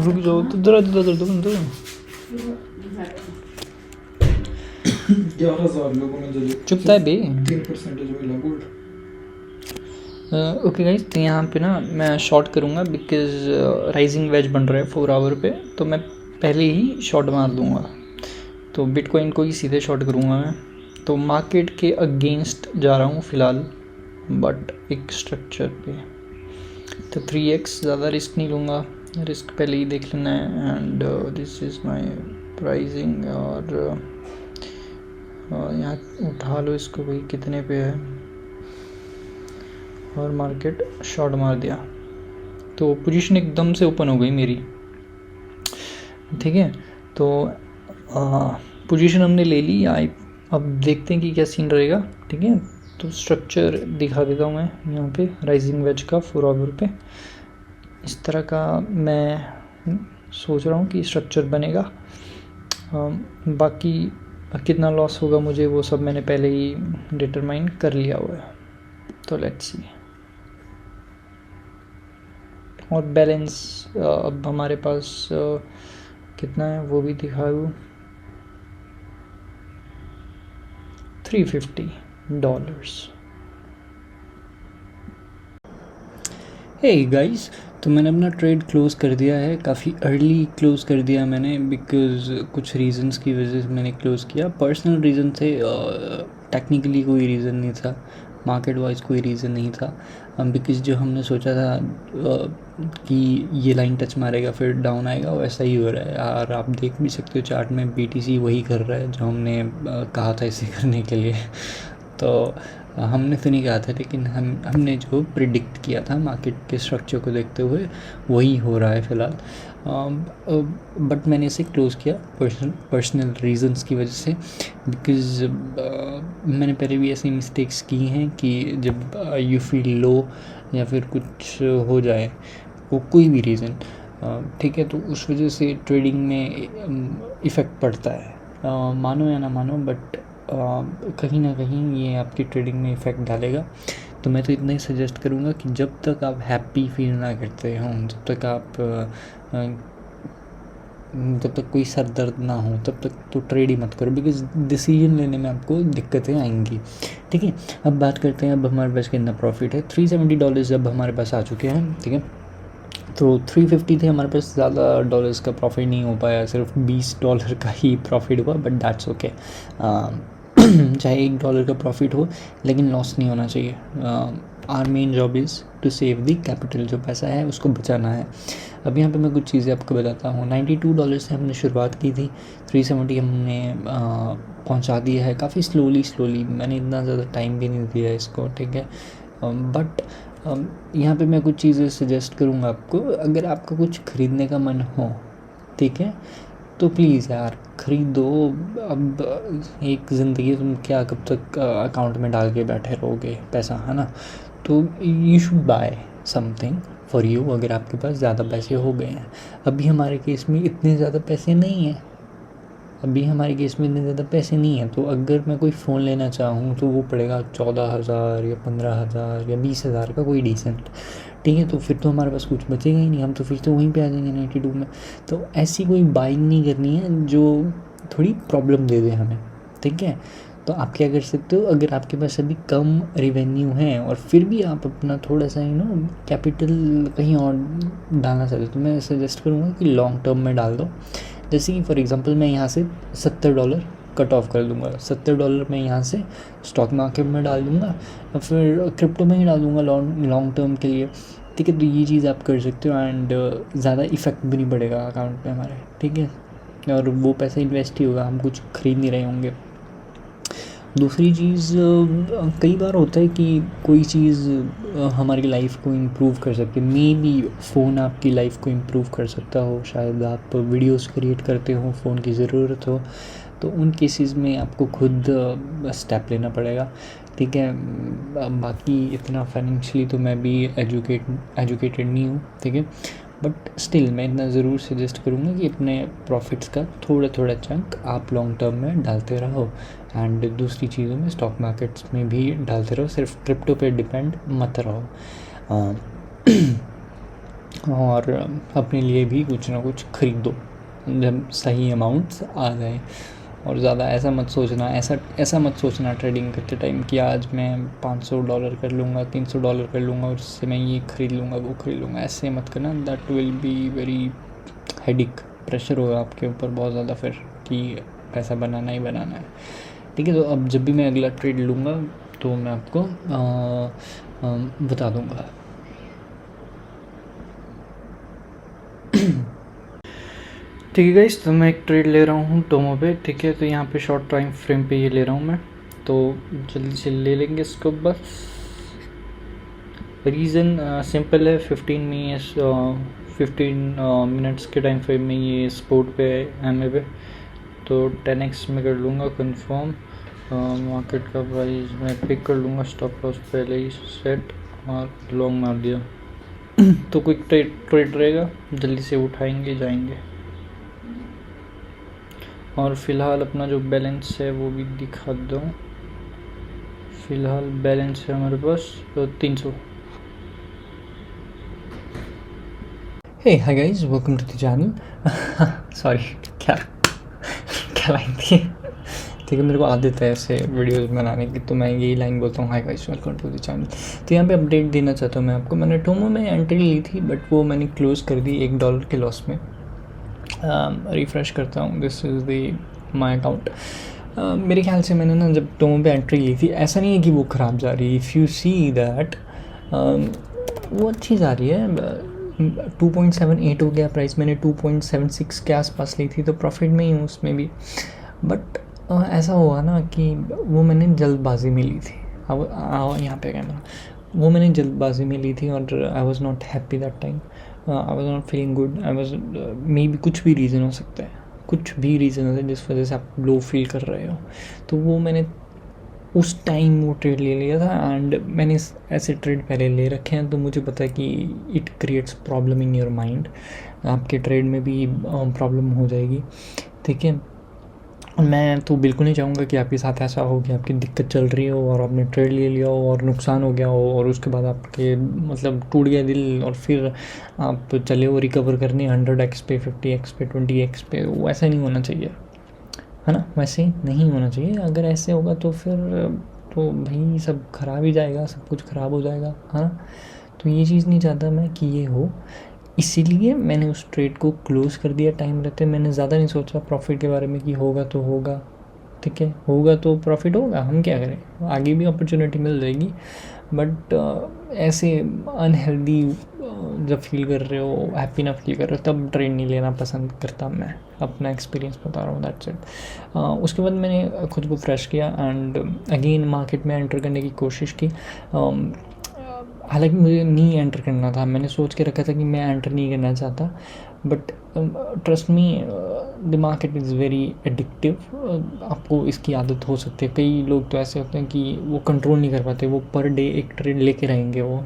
रुक जाओ, तो दर 11,000 लोगों ने जो चुपता है बे। 3% मिला गोल्ड। ओके गाइस, तो यहाँ पे ना मैं शॉर्ट करूँगा, बिकॉज राइजिंग वेज बन रहा है 4 आवर पे, तो मैं पहले ही शॉर्ट मार दूँगा। तो बिटकॉइन को ही सीधे शॉर्ट करूँगा मैं। तो मार्केट के अगेंस्ट जा रहा हूँ फ़िलहाल, बट एक स्ट्रक्चर पे। तो 3x ज़्यादा रिस्क नहीं लूँगा, रिस्क पहले ही देख लेना है। And this is my pricing, और यहाँ उठा लो इसको भाई, कितने पे है, और मार्केट शॉर्ट मार दिया, तो पोजीशन एकदम से ओपन हो गई मेरी, ठीक है। तो पोजीशन हमने ले ली। अब देखते हैं कि क्या सीन रहेगा, ठीक है। तो स्ट्रक्चर दिखा देता हूँ मैं यहाँ पे, राइजिंग वेज का 4 आवर पे इस तरह का मैं सोच रहा हूँ कि स्ट्रक्चर बनेगा। बाकी कितना लॉस होगा मुझे, वो सब मैंने पहले ही डिटरमाइन कर लिया हुआ है। तो लेट्स सी। और बैलेंस अब हमारे पास कितना है वो भी दिखा दूँ, $350। हे गाइस, तो मैंने अपना ट्रेड क्लोज़ कर दिया है, काफ़ी अर्ली क्लोज़ कर दिया मैंने, बिकॉज़ कुछ रीज़न्स की वजह से मैंने क्लोज़ किया। पर्सनल रीज़न थे, टेक्निकली कोई रीज़न नहीं था, मार्केट वाइज कोई रीज़न नहीं था। बिकॉज़ जो हमने सोचा था कि ये लाइन टच मारेगा फिर डाउन आएगा, वैसा ही हो रहा है। और आप देख भी सकते हो चार्ट में, BTC वही कर रहा है जो हमने कहा था इसे करने के लिए। तो हमने तो नहीं कहा था, लेकिन हमने जो प्रिडिक्ट किया था मार्केट के स्ट्रक्चर को देखते हुए, वही हो रहा है फ़िलहाल। बट मैंने इसे क्लोज़ किया पर्सनल रीज़न्स की वजह से, बिकॉज़ मैंने पहले भी ऐसी मिस्टेक्स की हैं कि जब यू फील लो या फिर कुछ हो जाए, वो कोई भी रीज़न, ठीक है, तो उस वजह से ट्रेडिंग में इफ़ेक्ट पड़ता है। मानो या ना मानो, बट कहीं ना कहीं ये आपकी ट्रेडिंग में इफ़ेक्ट डालेगा। तो मैं तो इतना ही सजेस्ट करूँगा कि जब तक आप हैप्पी फील ना करते हों, जब तक कोई सर दर्द ना हो, तब तक तो ट्रेड ही मत करो, बिकॉज़ डिसीजन लेने में आपको दिक्कतें आएंगी, ठीक है। अब बात करते हैं, अब हमारे पास कितना प्रॉफिट है। $370 अब हमारे पास आ चुके हैं, ठीक है। तो 350 थे हमारे पास, ज़्यादा डॉलर्स का प्रॉफिट नहीं हो पाया, सिर्फ $20 का ही प्रॉफिट हुआ, बट दैट्स ओके। चाहे $1 का प्रॉफिट हो, लेकिन लॉस नहीं होना चाहिए। Our main job is to save the capital, जो पैसा है उसको बचाना है। अब यहाँ पे मैं कुछ चीज़ें आपको बताता हूँ। $92 से हमने शुरुआत की थी, 370 हमने पहुँचा दिया है, काफ़ी स्लोली, मैंने इतना ज़्यादा टाइम भी नहीं दिया इसको, ठीक है। बट यहाँ पे मैं कुछ चीज़ें सजेस्ट करूँगा आपको, अगर आपका कुछ ख़रीदने का मन हो, ठीक है, तो प्लीज़ यार ख़रीदो। अब एक ज़िंदगी तुम क्या कब तक अकाउंट में डाल के बैठे रहोगे पैसा, है ना। तो you should buy something for you, अगर आपके पास ज़्यादा पैसे हो गए हैं। अभी हमारे केस में इतने ज़्यादा पैसे नहीं हैं, अभी हमारे केस में इतने ज़्यादा पैसे नहीं हैं, तो अगर मैं कोई फ़ोन लेना चाहूँ तो वो पड़ेगा 14,000 या 15,000 या 20,000 का कोई डिसेंट, ठीक है। तो फिर तो हमारे पास कुछ बचेगा ही नहीं, हम तो फिर तो वहीं पे आ जाएंगे 92 में। तो ऐसी कोई बाइंग नहीं करनी है जो थोड़ी प्रॉब्लम दे दे हमें, ठीक है। तो आप क्या कर सकते हो, अगर आपके पास अभी कम रिवेन्यू है और फिर भी आप अपना थोड़ा सा कैपिटल कहीं और डालना चाहते हो, तो मैं सजेस्ट करूँगा कि लॉन्ग टर्म में डाल दो। जैसे कि फॉर एग्जांपल मैं यहाँ से $70 कट ऑफ कर दूँगा, $70 मैं यहाँ से स्टॉक मार्केट में डाल दूँगा या फिर क्रिप्टो में ही डाल दूँगा लॉन्ग टर्म के लिए, ठीक है। तो ये चीज़ आप कर सकते हो एंड ज़्यादा इफेक्ट भी नहीं पड़ेगा अकाउंट पे हमारे, ठीक है। और वो पैसा इन्वेस्ट ही होगा, हम कुछ खरीद नहीं रहे होंगे। दूसरी चीज़, कई बार होता है कि कोई चीज़ हमारी लाइफ को इम्प्रूव कर सकती है। मे बी फ़ोन आपकी लाइफ को इम्प्रूव कर सकता हो, शायद आप वीडियोस क्रिएट करते हो, फ़ोन की ज़रूरत हो, तो उन केसेस में आपको खुद स्टेप लेना पड़ेगा, ठीक है। बाकी इतना फाइनेंशियली तो मैं भी एजुकेटेड नहीं हूँ, ठीक है। बट स्टिल मैं इतना ज़रूर सजेस्ट करूँगा कि अपने प्रॉफिट्स का थोड़ा थोड़ा चंक आप लॉन्ग टर्म में डालते रहो एंड दूसरी चीज़ों में स्टॉक मार्केट्स में भी डालते रहो, सिर्फ क्रिप्टो पे डिपेंड मत रहो। और अपने लिए भी कुछ ना कुछ खरीदो जब सही अमाउंट्स आ जाए। और ज़्यादा ऐसा मत सोचना ट्रेडिंग करते टाइम कि आज मैं $500 कर लूँगा, $300 कर लूँगा और उससे मैं ये खरीद लूँगा वो खरीद लूँगा, ऐसे मत करना। That will be very headache, pressure होगा आपके ऊपर बहुत ज़्यादा फिर कि पैसा बनाना ही बनाना है, ठीक है। तो अब जब भी मैं अगला ट्रेड लूँगा तो मैं आपको बता दूँगा। ठीक है गाइस, तो मैं एक ट्रेड ले रहा हूँ टोमो पे, ठीक है। तो यहाँ पे शॉर्ट टाइम फ्रेम पे ये ले रहा हूँ मैं, तो जल्दी से ले लेंगे इसको बस। रीज़न सिंपल है, 15 मिनट्स के टाइम फ्रेम में ये सपोर्ट पे है एमए पे, तो 10x में कर लूँगा कंफर्म। मार्केट का प्राइस मैं पिक कर लूँगा, स्टॉप लॉस पहले ही सेट और लॉन्ग मार दिया। तो क्विक ट्रेड रहेगा, जल्दी से उठाएंगे जाएंगे। और फ़िलहाल अपना जो बैलेंस है वो भी दिखा दो। फ़िलहाल बैलेंस है हमारे पास 300। Hey hi guys, welcome to the channel. Sorry, क्या लाइन थी, ठीक है। मेरे को आदत है ऐसे वीडियोस बनाने की, तो मैं यही लाइन बोलता हूँ, hi guys welcome to the channel. तो यहाँ पे अपडेट देना चाहता हूँ मैं आपको। मैंने टोमो में एंट्री ली थी बट वो मैंने क्लोज़ कर दी $1 के लॉस में। रिफ़्रेश करता हूँ, this is the my account. मेरे ख्याल से मैंने ना जब टोमो पे एंट्री ली थी, ऐसा नहीं है कि वो ख़राब जा रही है। इफ़ यू सी दैट वो अच्छी जा रही है। 2.78 हो गया प्राइस, मैंने 2.76 के आसपास ली थी, तो प्रॉफिट में ही हूँ उसमें भी। बट ऐसा हुआ ना कि वो मैंने जल्दबाजी में ली थी। यहाँ पे कैमरा, वो मैंने जल्दबाजी में ली थी और I was not happy that time. I was not feeling good. I was may be कुछ भी रीज़न हो सकता है, कुछ भी रीज़न होता है जिस वजह से आप लो फील कर रहे हो। तो वो मैंने उस टाइम वो ट्रेड ले लिया था एंड मैंने ऐसे ट्रेड पहले ले रखे हैं, तो मुझे पता है कि it creates problem in your mind. आपके ट्रेड में भी प्रॉब्लम हो जाएगी, ठीक है। मैं तो बिल्कुल नहीं चाहूँगा कि आपके साथ ऐसा हो कि आपकी दिक्कत चल रही हो और आपने ट्रेड ले लिया हो और नुकसान हो गया हो और उसके बाद आपके मतलब टूट गया दिल और फिर आप चले हो रिकवर करने 100x पे, 50x पे, 20x पे। वो ऐसा नहीं होना चाहिए, है ना, वैसे नहीं होना चाहिए। अगर ऐसे होगा तो फिर तो भाई सब खराब ही जाएगा, सब कुछ ख़राब हो जाएगा, है ना। तो ये चीज़ नहीं चाहता मैं कि ये हो, इसीलिए मैंने उस ट्रेड को क्लोज़ कर दिया टाइम रहते। मैंने ज़्यादा नहीं सोचा प्रॉफिट के बारे में कि होगा तो होगा, ठीक है, होगा तो प्रॉफिट होगा, हम क्या करें, आगे भी अपॉर्चुनिटी मिल जाएगी। बट ऐसे अनहेल्दी जब फील कर रहे हो, हैप्पी ना फील कर रहे हो, तब ट्रेड नहीं लेना पसंद करता मैं, अपना एक्सपीरियंस बता रहा हूँ, दैट्स इट। उसके बाद मैंने खुद को फ्रेश किया एंड अगेन मार्केट में एंटर करने की कोशिश की। हालांकि मुझे नहीं एंटर करना था, मैंने सोच के रखा था कि मैं एंटर नहीं करना चाहता, but trust me the market is very addictive. आपको इसकी आदत हो सकती है। कई लोग तो ऐसे होते हैं कि वो कंट्रोल नहीं कर पाते, वो पर डे एक ट्रेड लेके रहेंगे, वो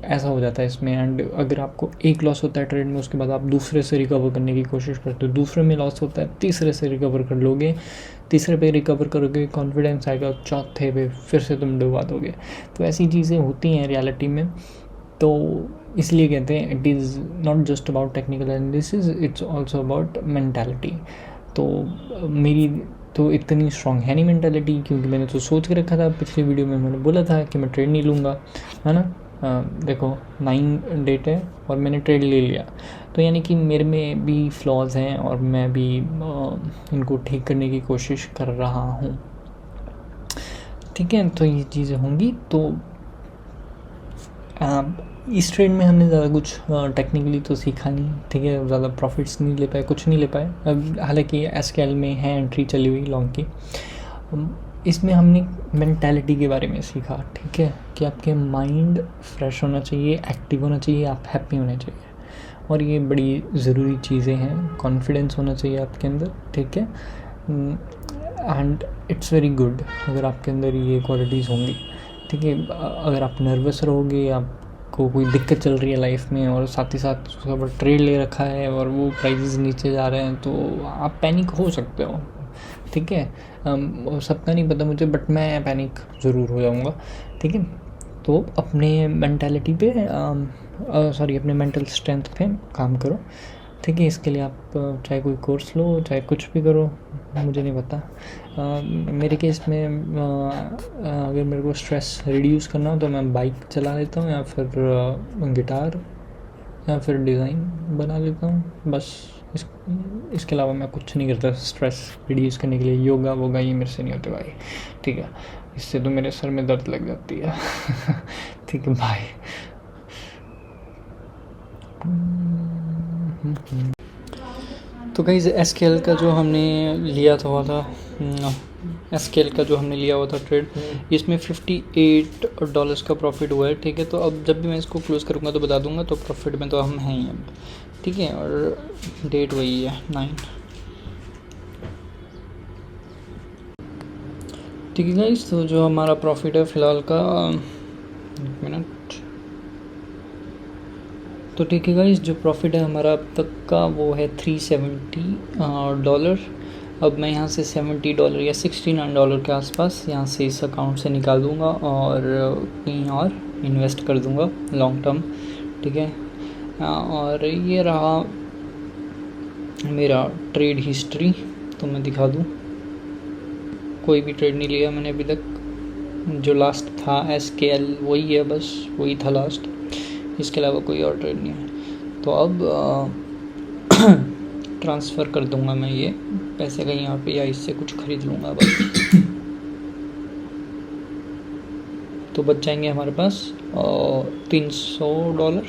ऐसा हो जाता है इसमें। एंड अगर आपको एक लॉस होता है ट्रेड में, उसके बाद आप दूसरे से रिकवर करने की कोशिश करते हो, दूसरे में लॉस होता है, तीसरे से रिकवर कर लोगे, तीसरे पे रिकवर करोगे, कॉन्फिडेंस आएगा, चौथे पे फिर से तुम डुबा दोगे। तो ऐसी चीज़ें होती हैं रियलिटी में। तो इसलिए कहते हैं it is not just about technical analysis, it's also about mentality. तो मेरी तो इतनी स्ट्रॉन्ग है नहीं मैंटालिटी, क्योंकि मैंने तो सोच के रखा था, पिछली वीडियो में मैंने बोला था कि मैं ट्रेड नहीं लूँगा, है ना। देखो 9 डेट है और मैंने ट्रेड ले लिया, तो यानी कि मेरे में भी फ्लॉज हैं और मैं भी इनको ठीक करने की कोशिश कर रहा हूँ, ठीक है। तो ये चीज़ें होंगी। तो इस ट्रेड में हमने ज़्यादा कुछ टेक्निकली तो सीखा नहीं, ठीक है, ज़्यादा प्रॉफिट्स नहीं ले पाए, कुछ नहीं ले पाए। अब हालांकि एसकेएल में है एंट्री चली हुई लॉन्ग की। इसमें हमने मेंटालिटी के बारे में सीखा, ठीक है, कि आपके माइंड फ्रेश होना चाहिए, एक्टिव होना चाहिए, आप हैप्पी होने चाहिए, और ये बड़ी ज़रूरी चीज़ें हैं। कॉन्फिडेंस होना चाहिए आपके अंदर, ठीक है। एंड इट्स वेरी गुड अगर आपके अंदर ये क्वालिटीज़ होंगी, ठीक है। अगर आप नर्वस रहोगे, आपको कोई दिक्कत चल रही है लाइफ में, और साथ ही साथ उसके ऊपर ट्रेड ले रखा है और वो प्राइजेस नीचे जा रहे हैं, तो आप पैनिक हो सकते हो, ठीक है। सबका नहीं पता मुझे, बट मैं पैनिक ज़रूर हो जाऊँगा, ठीक है। तो अपने मेंटालिटी पे अपने मेंटल स्ट्रेंथ पे काम करो, ठीक है। इसके लिए आप चाहे कोई कोर्स लो, चाहे कुछ भी करो, मुझे नहीं पता। मेरे केस में अगर मेरे को स्ट्रेस रिड्यूस करना हो तो मैं बाइक चला लेता हूँ, या फिर गिटार, या फिर डिज़ाइन बना लेता हूँ, बस। इसके अलावा मैं कुछ नहीं करता स्ट्रेस रिड्यूस करने के लिए। योगा वोगा ये मेरे से नहीं होते भाई, ठीक है, इससे तो मेरे सर में दर्द लग जाती है ठीक है, बाय। तो गाइस एसकेएल का जो हमने लिया था ट्रेड, इसमें $58 का प्रॉफिट हुआ है, ठीक है। तो अब जब भी मैं इसको क्लोज़ करूँगा तो बता दूँगा। तो प्रॉफिट में तो हम हैं ही अब, ठीक है। और डेट वही है 9, ठीक है गाइस। तो जो हमारा प्रॉफिट है फ़िलहाल का, एक मिनट, तो ठीक है गाइस, जो प्रॉफिट है हमारा अब तक का वो है $370। अब मैं यहाँ से $70 या $69 के आसपास यहाँ से इस अकाउंट से निकाल दूँगा और कहीं और इन्वेस्ट कर दूँगा लॉन्ग टर्म, ठीक है। और ये रहा मेरा ट्रेड हिस्ट्री, तो मैं दिखा दूँ। कोई भी ट्रेड नहीं लिया मैंने अभी तक, जो लास्ट था एसकेएल वही है, बस वही था लास्ट, इसके अलावा कोई और ट्रेड नहीं है। तो अब ट्रांसफ़र कर दूंगा मैं ये पैसे कहीं यहाँ पे, या इससे कुछ ख़रीद लूँगा बस तो बच जाएंगे हमारे पास $300,